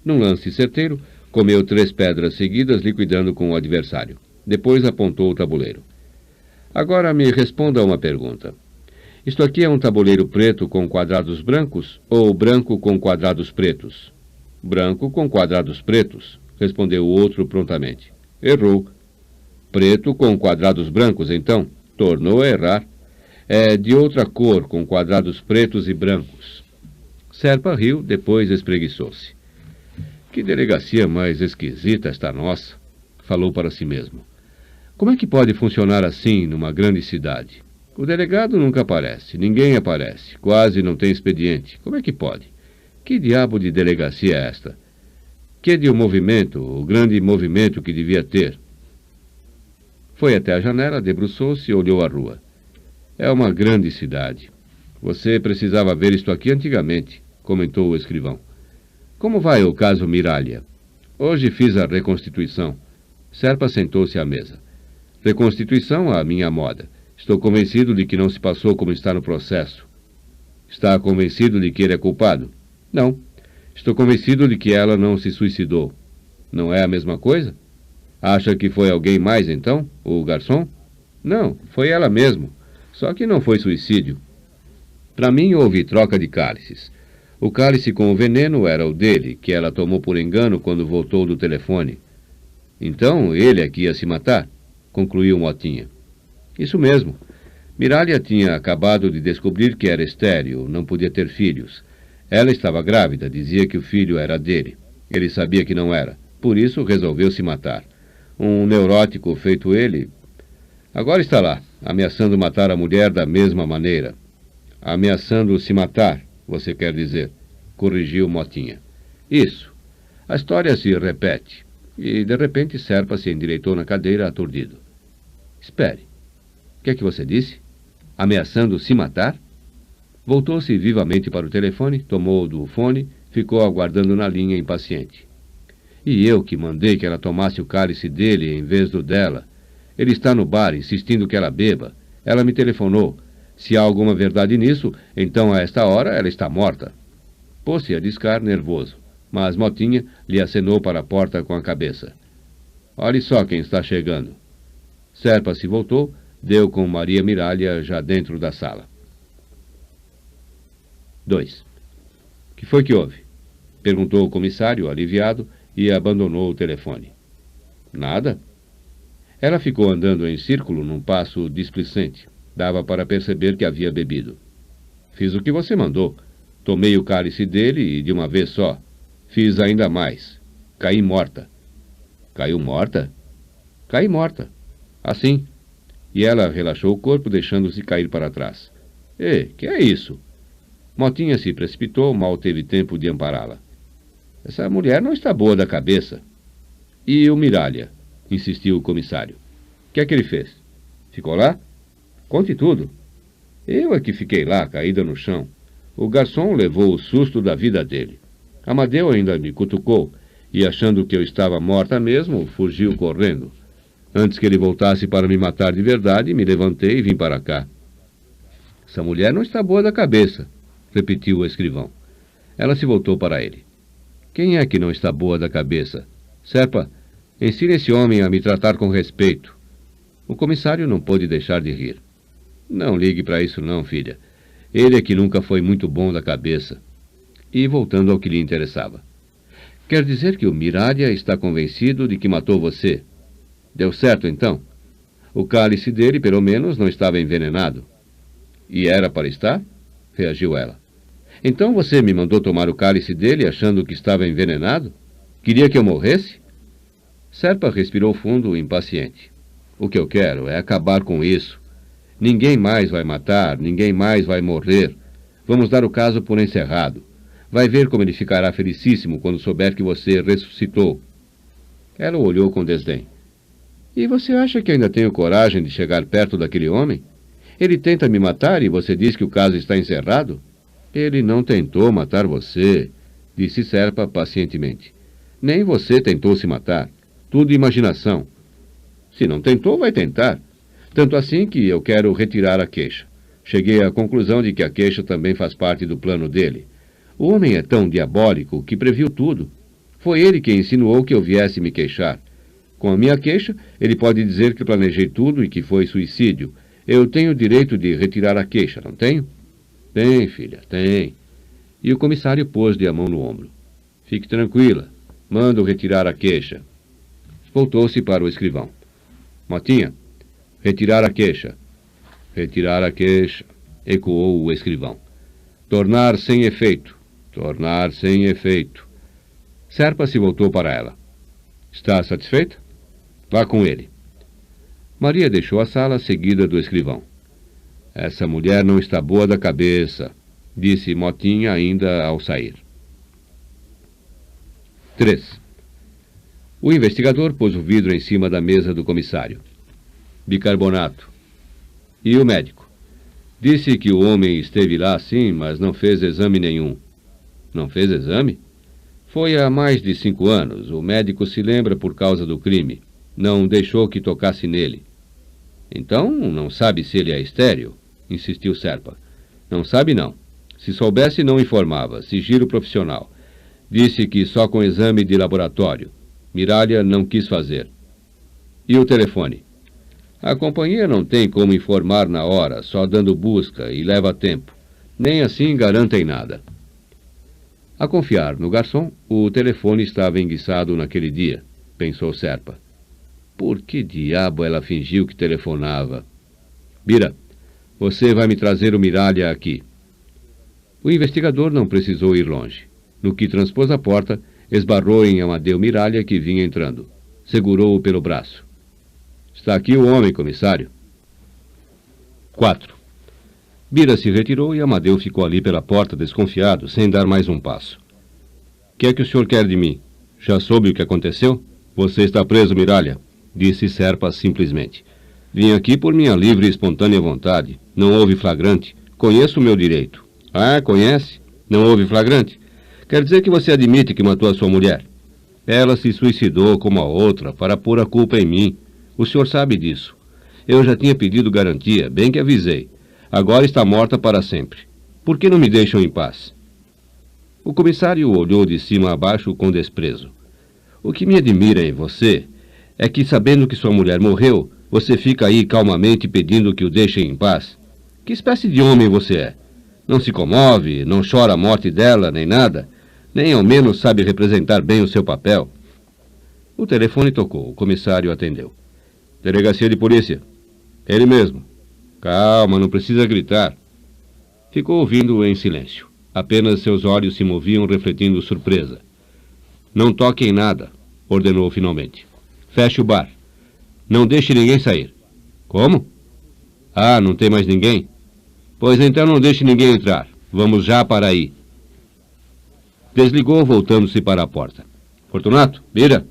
Num lance certeiro, comeu 3 pedras seguidas, liquidando com o adversário. Depois apontou o tabuleiro. Agora me responda uma pergunta. Isto aqui é um tabuleiro preto com quadrados brancos ou branco com quadrados pretos? Branco com quadrados pretos, respondeu o outro prontamente. Errou. Preto com quadrados brancos, então? Tornou a errar. É de outra cor, com quadrados pretos e brancos. Serpa riu, depois espreguiçou-se. Que delegacia mais esquisita esta nossa, falou para si mesmo. Como é que pode funcionar assim numa grande cidade? O delegado nunca aparece, ninguém aparece, quase não tem expediente. Como é que pode? Que diabo de delegacia é esta? Que de um movimento, o grande movimento que devia ter? Foi até a janela, debruçou-se e olhou a rua. É uma grande cidade. Você precisava ver isto aqui antigamente, comentou o escrivão. Como vai o caso Miralha? Hoje fiz a reconstituição. Serpa sentou-se à mesa. Reconstituição à minha moda. Estou convencido de que não se passou como está no processo. Está convencido de que ele é culpado? Não. Estou convencido de que ela não se suicidou. Não é a mesma coisa? Acha que foi alguém mais, então? O garçom? Não, foi ela mesmo. Só que não foi suicídio. Para mim, houve troca de cálices. O cálice com o veneno era o dele, que ela tomou por engano quando voltou do telefone. Então, ele é que ia se matar, concluiu Motinha. Isso mesmo. Miralha tinha acabado de descobrir que era estéril, não podia ter filhos. Ela estava grávida, dizia que o filho era dele. Ele sabia que não era. Por isso, resolveu se matar. Um neurótico feito ele... Agora está lá, ameaçando matar a mulher da mesma maneira. Ameaçando se matar, você quer dizer, corrigiu Motinha. Isso. A história se repete. E, de repente, Serpa se endireitou na cadeira, aturdido. Espere. O que é que você disse? Ameaçando se matar? Voltou-se vivamente para o telefone, tomou do fone, ficou aguardando na linha, impaciente. E eu que mandei que ela tomasse o cálice dele em vez do dela. Ele está no bar, insistindo que ela beba. Ela me telefonou. Se há alguma verdade nisso, então a esta hora ela está morta. Pôs-se a discar, nervoso, mas Motinha lhe acenou para a porta com a cabeça. Olhe só quem está chegando. Serpa se voltou, deu com Maria Miralha já dentro da sala. 2. Que foi que houve? Perguntou o comissário, aliviado, e abandonou o telefone. Nada. Ela ficou andando em círculo num passo displicente. Dava para perceber que havia bebido. Fiz o que você mandou. Tomei o cálice dele e de uma vez só. Fiz ainda mais. Caí morta. Caiu morta? Caí morta. Assim. E ela relaxou o corpo, deixando-se cair para trás. Que é isso? Motinha se precipitou, mal teve tempo de ampará-la. Essa mulher não está boa da cabeça. E o Miralha? Insistiu o comissário. O que é que ele fez? Ficou lá? Conte tudo. Eu é que fiquei lá, caída no chão. O garçom levou o susto da vida dele. Amadeu ainda me cutucou, e achando que eu estava morta mesmo, fugiu correndo. Antes que ele voltasse para me matar de verdade, me levantei e vim para cá. Essa mulher não está boa da cabeça, repetiu o escrivão. Ela se voltou para ele. Quem é que não está boa da cabeça? Serpa, ensine esse homem a me tratar com respeito. O comissário não pôde deixar de rir. Não ligue para isso não, filha. Ele é que nunca foi muito bom da cabeça. E voltando ao que lhe interessava. Quer dizer que o Miralha está convencido de que matou você? Deu certo, então? O cálice dele, pelo menos, não estava envenenado. E era para estar? Reagiu ela. Então você me mandou tomar o cálice dele achando que estava envenenado? Queria que eu morresse? Serpa respirou fundo, impaciente. O que eu quero é acabar com isso. Ninguém mais vai matar, ninguém mais vai morrer. Vamos dar o caso por encerrado. Vai ver como ele ficará felicíssimo quando souber que você ressuscitou. Ela o olhou com desdém. E você acha que ainda tenho coragem de chegar perto daquele homem? Ele tenta me matar e você diz que o caso está encerrado? Ele não tentou matar você, disse Serpa pacientemente. Nem você tentou se matar. Tudo imaginação. Se não tentou, vai tentar. Tanto assim que eu quero retirar a queixa. Cheguei à conclusão de que a queixa também faz parte do plano dele. O homem é tão diabólico que previu tudo. Foi ele quem insinuou que eu viesse me queixar. Com a minha queixa, ele pode dizer que planejei tudo e que foi suicídio. Eu tenho o direito de retirar a queixa, não tenho? Tem, filha, tem. E o comissário pôs-lhe a mão no ombro. Fique tranquila. Mando retirar a queixa. Voltou-se para o escrivão. Motinha, retirar a queixa. Retirar a queixa, ecoou o escrivão. Tornar sem efeito. Tornar sem efeito. Serpa se voltou para ela. Está satisfeita? Vá com ele. Maria deixou a sala, seguida do escrivão. Essa mulher não está boa da cabeça, disse Motinha ainda ao sair. 3. O investigador pôs o vidro em cima da mesa do comissário. Bicarbonato. E o médico? Disse que o homem esteve lá sim, mas não fez exame nenhum. Não fez exame? Foi há mais de 5 anos. O médico se lembra por causa do crime. Não deixou que tocasse nele. Então, não sabe se ele é estéril? Insistiu Serpa. Não sabe, não. Se soubesse, não informava. Sigilo profissional. Disse que só com exame de laboratório. Miralha não quis fazer. E o telefone? A companhia não tem como informar na hora, só dando busca e leva tempo. Nem assim garantem nada. A confiar no garçom, o telefone estava enguiçado naquele dia, pensou Serpa. Por que diabo ela fingiu que telefonava? Bira, você vai me trazer o Miralha aqui. O investigador não precisou ir longe. No que transpôs a porta, esbarrou em Amadeu Miralha, que vinha entrando. Segurou-o pelo braço. Está aqui o homem, comissário. 4. Bira se retirou e Amadeu ficou ali pela porta, desconfiado, sem dar mais um passo. Que é que o senhor quer de mim? Já soube o que aconteceu? Você está preso, Miralha, disse Serpa simplesmente. Vim aqui por minha livre e espontânea vontade. Não houve flagrante. Conheço o meu direito. Ah, conhece? Não houve flagrante? Quer dizer que você admite que matou a sua mulher? Ela se suicidou como a outra para pôr a culpa em mim. O senhor sabe disso. Eu já tinha pedido garantia, bem que avisei. Agora está morta para sempre. Por que não me deixam em paz? O comissário olhou de cima a baixo com desprezo. O que me admira em você é que, sabendo que sua mulher morreu, você fica aí calmamente pedindo que o deixem em paz. Que espécie de homem você é? Não se comove, não chora a morte dela, nem nada, nem ao menos sabe representar bem o seu papel. O telefone tocou, o comissário atendeu. Delegacia de polícia. Ele mesmo. Calma, não precisa gritar. Ficou ouvindo em silêncio. Apenas seus olhos se moviam refletindo surpresa. Não toque em nada, ordenou finalmente. Feche o bar. Não deixe ninguém sair. Como? Ah, não tem mais ninguém? Pois então não deixe ninguém entrar. Vamos já para aí. Desligou, voltando-se para a porta. Fortunato, vira.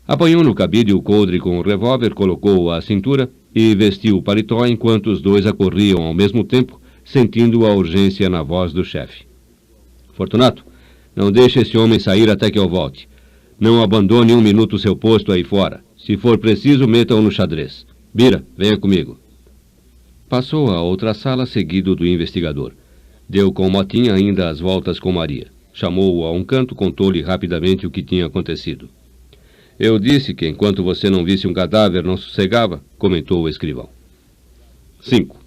Apanhou no cabide o coldre com o revólver, colocou-o à cintura e vestiu o paletó enquanto os dois acorriam ao mesmo tempo, sentindo a urgência na voz do chefe. Fortunato, não deixe esse homem sair até que eu volte. Não abandone um minuto seu posto aí fora. Se for preciso, meta-o no xadrez. Bira, venha comigo. Passou a outra sala seguido do investigador. Deu com Motinha ainda as voltas com Maria. Chamou-o a um canto, contou-lhe rapidamente o que tinha acontecido. Eu disse que enquanto você não visse um cadáver não sossegava, comentou o escrivão. 5.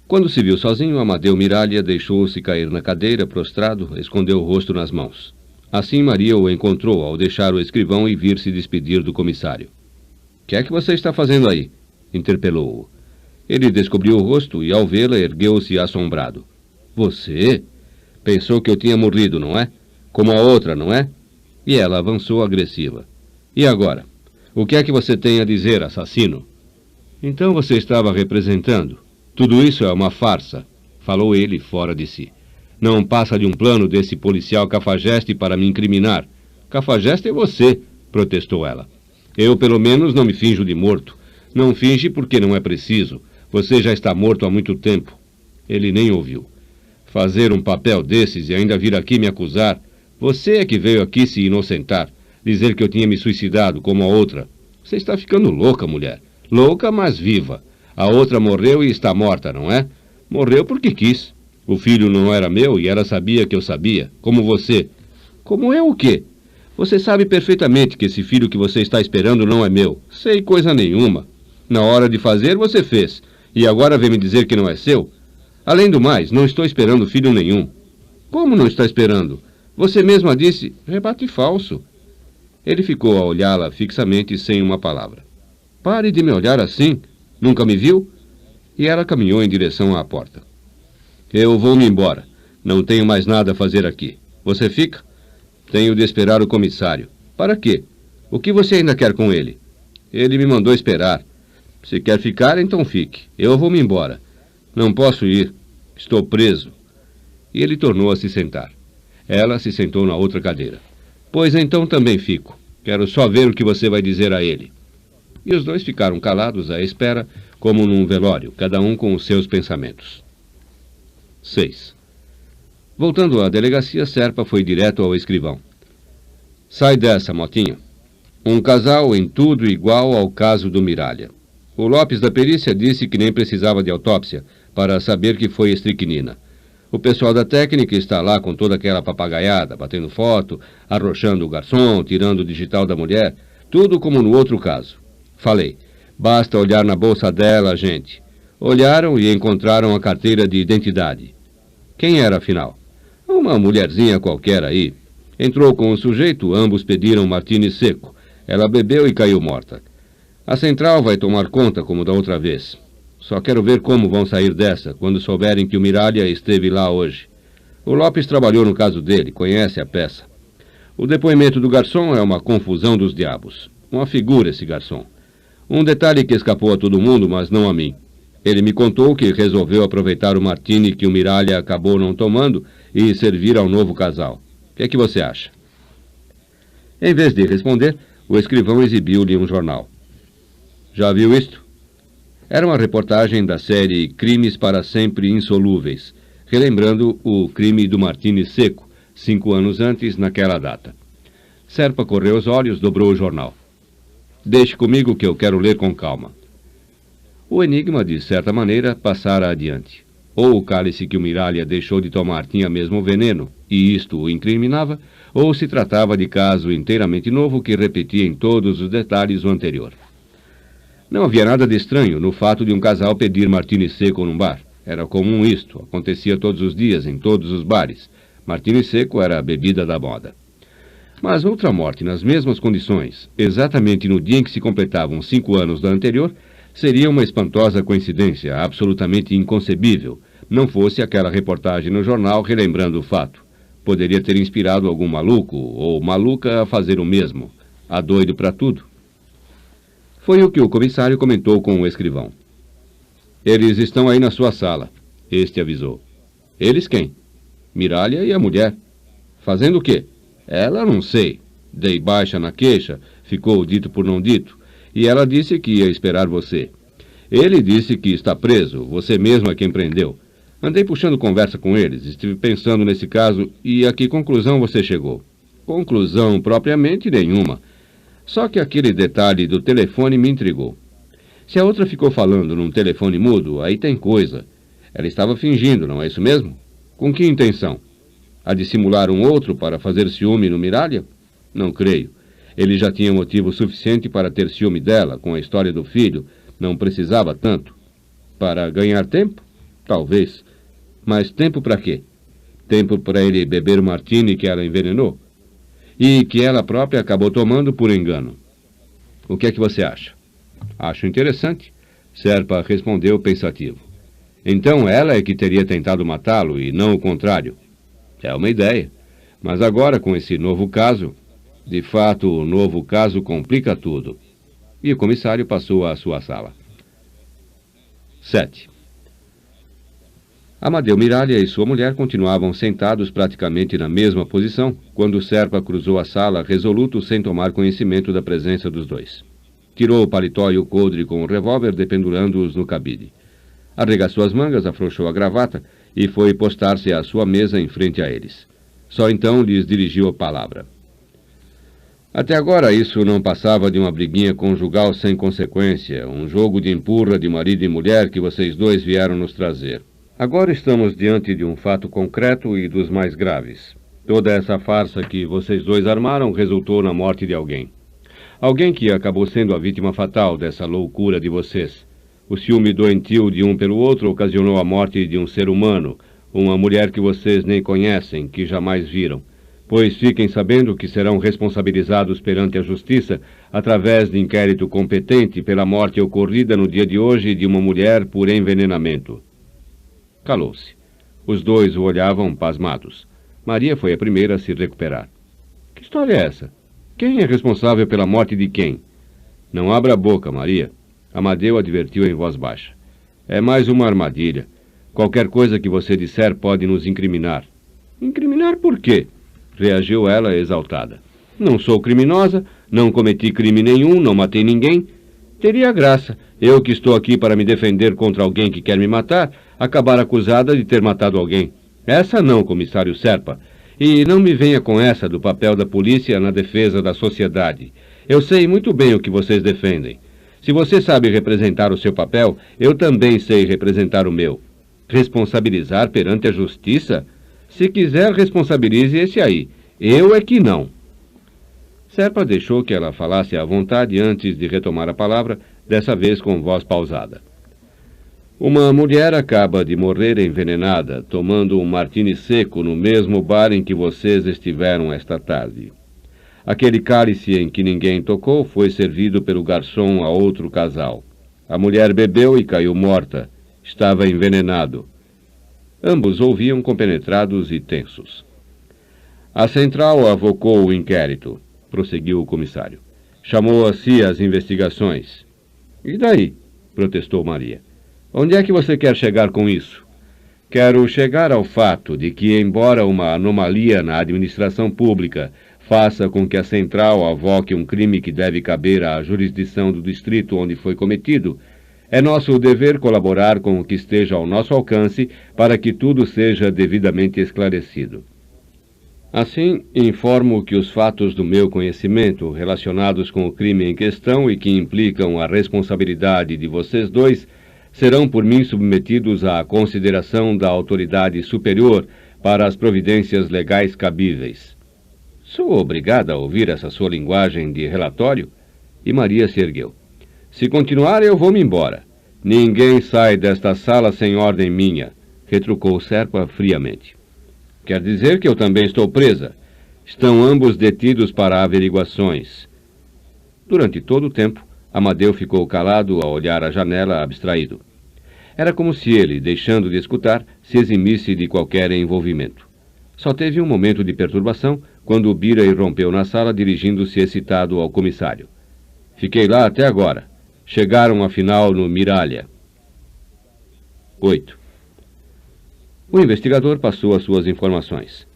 Quando se viu sozinho, Amadeu Miralha deixou-se cair na cadeira, prostrado, escondeu o rosto nas mãos. Assim Maria o encontrou ao deixar o escrivão e vir se despedir do comissário. — Que é que você está fazendo aí? Interpelou-o. Ele descobriu o rosto e, ao vê-la, ergueu-se assombrado. — Você? Pensou que eu tinha morrido, não é? Como a outra, não é? E ela avançou agressiva. E agora? O que é que você tem a dizer, assassino? Então você estava representando. Tudo isso é uma farsa, falou ele fora de si. Não passa de um plano desse policial cafajeste para me incriminar. Cafajeste é você, protestou ela. Eu, pelo menos, não me finjo de morto. Não finge porque não é preciso. Você já está morto há muito tempo. Ele nem ouviu. Fazer um papel desses e ainda vir aqui me acusar. Você é que veio aqui se inocentar. Dizer que eu tinha me suicidado como a outra. Você está ficando louca, mulher. Louca, mas viva. A outra morreu e está morta, não é? Morreu porque quis. O filho não era meu e ela sabia que eu sabia, como você. Como eu o quê? Você sabe perfeitamente que esse filho que você está esperando não é meu. Sei coisa nenhuma. Na hora de fazer, você fez. E agora vem me dizer que não é seu? Além do mais, não estou esperando filho nenhum. Como não está esperando? Você mesma disse, rebate falso. Ele ficou a olhá-la fixamente sem uma palavra. Pare de me olhar assim. Nunca me viu? E ela caminhou em direção à porta. Eu vou-me embora. Não tenho mais nada a fazer aqui. Você fica? Tenho de esperar o comissário. Para quê? O que você ainda quer com ele? Ele me mandou esperar. Se quer ficar, então fique. Eu vou-me embora. Não posso ir. Estou preso. E ele tornou a se sentar. Ela se sentou na outra cadeira. Pois então também fico. Quero só ver o que você vai dizer a ele. E os dois ficaram calados à espera, como num velório, cada um com os seus pensamentos. 6. Voltando à delegacia, Serpa foi direto ao escrivão. Sai dessa, Motinha. Um casal em tudo igual ao caso do Miralha. O Lopes da perícia disse que nem precisava de autópsia para saber que foi estricnina. O pessoal da técnica está lá com toda aquela papagaiada, batendo foto, arrochando o garçom, tirando o digital da mulher, tudo como no outro caso. Falei, basta olhar na bolsa dela, gente. Olharam e encontraram a carteira de identidade. Quem era, afinal? Uma mulherzinha qualquer aí. Entrou com o sujeito, ambos pediram martini seco. Ela bebeu e caiu morta. A central vai tomar conta como da outra vez. Só quero ver como vão sair dessa, quando souberem que o Miralha esteve lá hoje. O Lopes trabalhou no caso dele, conhece a peça. O depoimento do garçom é uma confusão dos diabos. Uma figura esse garçom. Um detalhe que escapou a todo mundo, mas não a mim. Ele me contou que resolveu aproveitar o martini que o Miralha acabou não tomando e servir ao novo casal. O que é que você acha? Em vez de responder, o escrivão exibiu-lhe um jornal. Já viu isto? Era uma reportagem da série Crimes para Sempre Insolúveis, relembrando o crime do martini seco, 5 anos antes, naquela data. Serpa correu os olhos, dobrou o jornal. Deixe comigo que eu quero ler com calma. O enigma, de certa maneira, passara adiante. Ou o cálice que o Miralha deixou de tomar tinha mesmo veneno, e isto o incriminava, ou se tratava de caso inteiramente novo que repetia em todos os detalhes o anterior. Não havia nada de estranho no fato de um casal pedir martini seco num bar. Era comum isto, acontecia todos os dias, em todos os bares. Martini seco era a bebida da moda. Mas outra morte nas mesmas condições, exatamente no dia em que se completavam 5 anos da anterior, seria uma espantosa coincidência, absolutamente inconcebível, não fosse aquela reportagem no jornal relembrando o fato. Poderia ter inspirado algum maluco ou maluca a fazer o mesmo. Há doido para tudo. Foi o que o comissário comentou com o escrivão. Eles estão aí na sua sala, este avisou. Eles quem? Miralha e a mulher. Fazendo o quê? Ela não sei. Dei baixa na queixa, ficou dito por não dito, e ela disse que ia esperar você. Ele disse que está preso, você mesmo é quem prendeu. Andei puxando conversa com eles, estive pensando nesse caso, e a que conclusão você chegou? Conclusão propriamente nenhuma. Só que aquele detalhe do telefone me intrigou. Se a outra ficou falando num telefone mudo, aí tem coisa. Ela estava fingindo, não é isso mesmo? Com que intenção? A dissimular um outro para fazer ciúme no Miralha? Não creio. Ele já tinha motivo suficiente para ter ciúme dela, com a história do filho. Não precisava tanto. Para ganhar tempo? Talvez. Mas tempo para quê? Tempo para ele beber o martini que ela envenenou? E que ela própria acabou tomando por engano. O que é que você acha? Acho interessante, Serpa respondeu pensativo. Então ela é que teria tentado matá-lo e não o contrário. É uma ideia. Mas agora, com esse novo caso, de fato, o novo caso complica tudo. E o comissário passou à sua sala. 7. Amadeu Miralha e sua mulher continuavam sentados praticamente na mesma posição quando Serpa cruzou a sala resoluto sem tomar conhecimento da presença dos dois. Tirou o paletó e o coldre com o revólver, dependurando-os no cabide. Arregaçou as mangas, afrouxou a gravata e foi postar-se à sua mesa em frente a eles. Só então lhes dirigiu a palavra. Até agora isso não passava de uma briguinha conjugal sem consequência, um jogo de empurra de marido e mulher que vocês dois vieram nos trazer. Agora estamos diante de um fato concreto e dos mais graves. Toda essa farsa que vocês dois armaram resultou na morte de alguém. Alguém que acabou sendo a vítima fatal dessa loucura de vocês. O ciúme doentio de um pelo outro ocasionou a morte de um ser humano, uma mulher que vocês nem conhecem, que jamais viram. Pois fiquem sabendo que serão responsabilizados perante a justiça através de inquérito competente pela morte ocorrida no dia de hoje de uma mulher por envenenamento. Calou-se. Os dois o olhavam pasmados. Maria foi a primeira a se recuperar. Que história é essa? Quem é responsável pela morte de quem? Não abra a boca, Maria. Amadeu advertiu em voz baixa. É mais uma armadilha. Qualquer coisa que você disser pode nos incriminar. Incriminar por quê? Reagiu ela exaltada. Não sou criminosa, não cometi crime nenhum, não matei ninguém. Teria graça, eu que estou aqui para me defender contra alguém que quer me matar, acabar acusada de ter matado alguém. Essa não, comissário Serpa. E não me venha com essa do papel da polícia na defesa da sociedade. Eu sei muito bem o que vocês defendem. Se você sabe representar o seu papel, eu também sei representar o meu. Responsabilizar perante a justiça? Se quiser, responsabilize esse aí. Eu é que não. Serpa deixou que ela falasse à vontade antes de retomar a palavra, dessa vez com voz pausada. Uma mulher acaba de morrer envenenada, tomando um martini seco no mesmo bar em que vocês estiveram esta tarde. Aquele cálice em que ninguém tocou foi servido pelo garçom a outro casal. A mulher bebeu e caiu morta. Estava envenenado. Ambos ouviam compenetrados e tensos. A central avocou o inquérito, prosseguiu o comissário. Chamou a si as investigações. E daí? Protestou Maria. Onde é que você quer chegar com isso? Quero chegar ao fato de que, embora uma anomalia na administração pública faça com que a central avoque um crime que deve caber à jurisdição do distrito onde foi cometido, é nosso dever colaborar com o que esteja ao nosso alcance para que tudo seja devidamente esclarecido. Assim, informo que os fatos do meu conhecimento relacionados com o crime em questão e que implicam a responsabilidade de vocês dois serão por mim submetidos à consideração da autoridade superior para as providências legais cabíveis. Sou obrigada a ouvir essa sua linguagem de relatório? E Maria se ergueu. Se continuar, eu vou-me embora. Ninguém sai desta sala sem ordem minha, retrucou Serpa friamente. Quer dizer que eu também estou presa? Estão ambos detidos para averiguações. Durante todo o tempo, Amadeu ficou calado a olhar a janela, abstraído. Era como se ele, deixando de escutar, se eximisse de qualquer envolvimento. Só teve um momento de perturbação quando o Bira irrompeu na sala, dirigindo-se excitado ao comissário. Fiquei lá até agora. Chegaram afinal no Miralha. 8. O investigador passou as suas informações.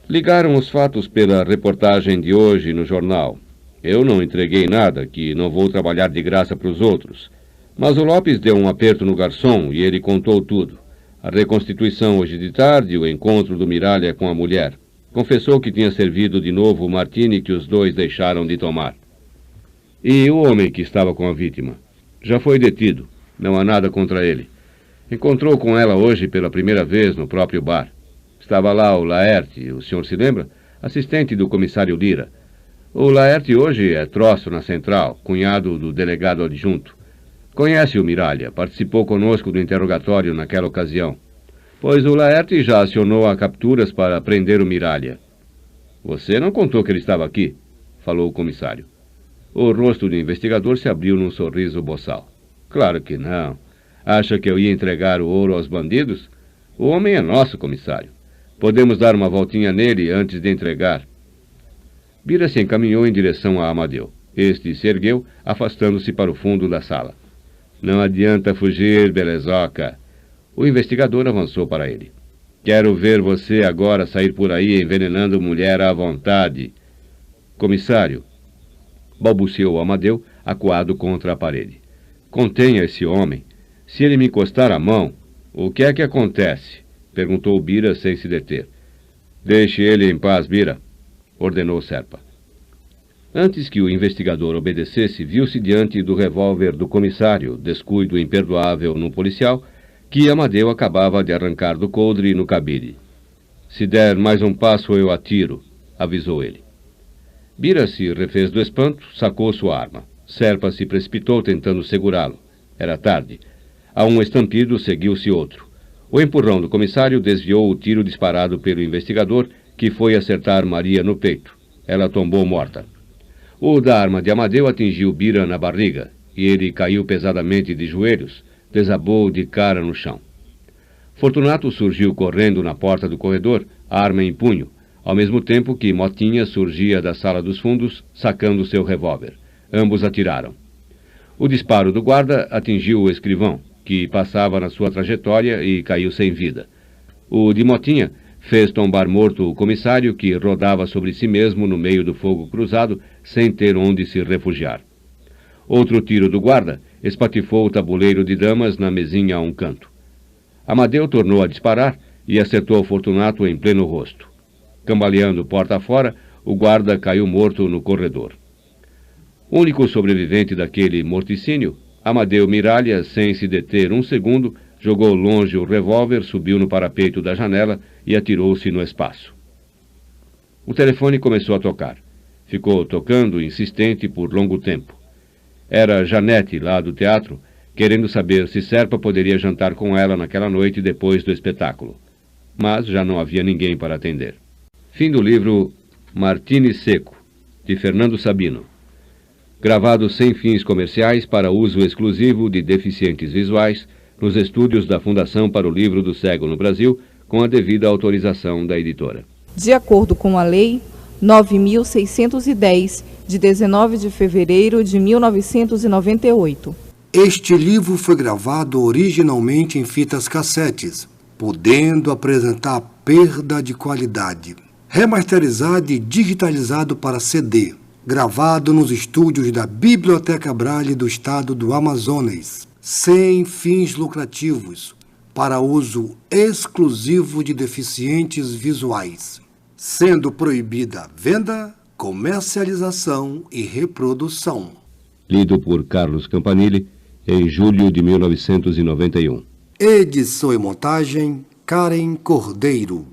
Ligaram os fatos pela reportagem de hoje no jornal. Eu não entreguei nada, que não vou trabalhar de graça para os outros. Mas o Lopes deu um aperto no garçom e ele contou tudo. A reconstituição hoje de tarde, o encontro do Miralha com a mulher. Confessou que tinha servido de novo o martini que os dois deixaram de tomar. E o homem que estava com a vítima? Já foi detido. Não há nada contra ele. Encontrou com ela hoje pela primeira vez no próprio bar. Estava lá o Laerte, o senhor se lembra? Assistente do comissário Lira. O Laerte hoje é troço na central, cunhado do delegado adjunto. Conhece o Miralha, participou conosco do interrogatório naquela ocasião. Pois o Laerte já acionou a capturas para prender o Miralha. Você não contou que ele estava aqui? Falou o comissário. O rosto do investigador se abriu num sorriso boçal. Claro que não. Acha que eu ia entregar o ouro aos bandidos? O homem é nosso, comissário. Podemos dar uma voltinha nele antes de entregar. Bira se encaminhou em direção a Amadeu. Este se ergueu, afastando-se para o fundo da sala. Não adianta fugir, belezoca. O investigador avançou para ele. Quero ver você agora sair por aí envenenando mulher à vontade. Comissário, balbuciou Amadeu, acuado contra a parede. Contenha esse homem. Se ele me encostar a mão, o que é que acontece? Perguntou Bira sem se deter. Deixe ele em paz, Bira, ordenou Serpa. Antes que o investigador obedecesse, viu-se diante do revólver do comissário, descuido imperdoável num policial, que Amadeu acabava de arrancar do coldre no cabide. "Se der mais um passo, eu atiro", avisou ele. Bira se refez do espanto, sacou sua arma. Serpa se precipitou tentando segurá-lo. Era tarde. A um estampido seguiu-se outro. O empurrão do comissário desviou o tiro disparado pelo investigador, que foi acertar Maria no peito. Ela tombou morta. O da arma de Amadeu atingiu Bira na barriga, e ele caiu pesadamente de joelhos, desabou de cara no chão. Fortunato surgiu correndo na porta do corredor, arma em punho, ao mesmo tempo que Motinha surgia da sala dos fundos, sacando seu revólver. Ambos atiraram. O disparo do guarda atingiu o escrivão, que passava na sua trajetória e caiu sem vida. O de Motinha fez tombar morto o comissário, que rodava sobre si mesmo no meio do fogo cruzado, sem ter onde se refugiar. Outro tiro do guarda espatifou o tabuleiro de damas na mesinha a um canto. Amadeu tornou a disparar e acertou Fortunato em pleno rosto. Cambaleando porta afora, o guarda caiu morto no corredor. Único sobrevivente daquele morticínio, Amadeu Miralha, sem se deter um segundo, jogou longe o revólver, subiu no parapeito da janela e atirou-se no espaço. O telefone começou a tocar. Ficou tocando, insistente, por longo tempo. Era Janete, lá do teatro, querendo saber se Serpa poderia jantar com ela naquela noite depois do espetáculo. Mas já não havia ninguém para atender. Fim do livro Martini Seco, de Fernando Sabino. Gravado sem fins comerciais para uso exclusivo de deficientes visuais nos estúdios da Fundação para o Livro do Cego no Brasil, com a devida autorização da editora. De acordo com a Lei 9.610, de 19 de fevereiro de 1998. Este livro foi gravado originalmente em fitas cassetes, podendo apresentar perda de qualidade. Remasterizado e digitalizado para CD, gravado nos estúdios da Biblioteca Braille do Estado do Amazonas, sem fins lucrativos, para uso exclusivo de deficientes visuais, sendo proibida a venda, comercialização e reprodução. Lido por Carlos Campanile, em julho de 1991. Edição e montagem, Karen Cordeiro.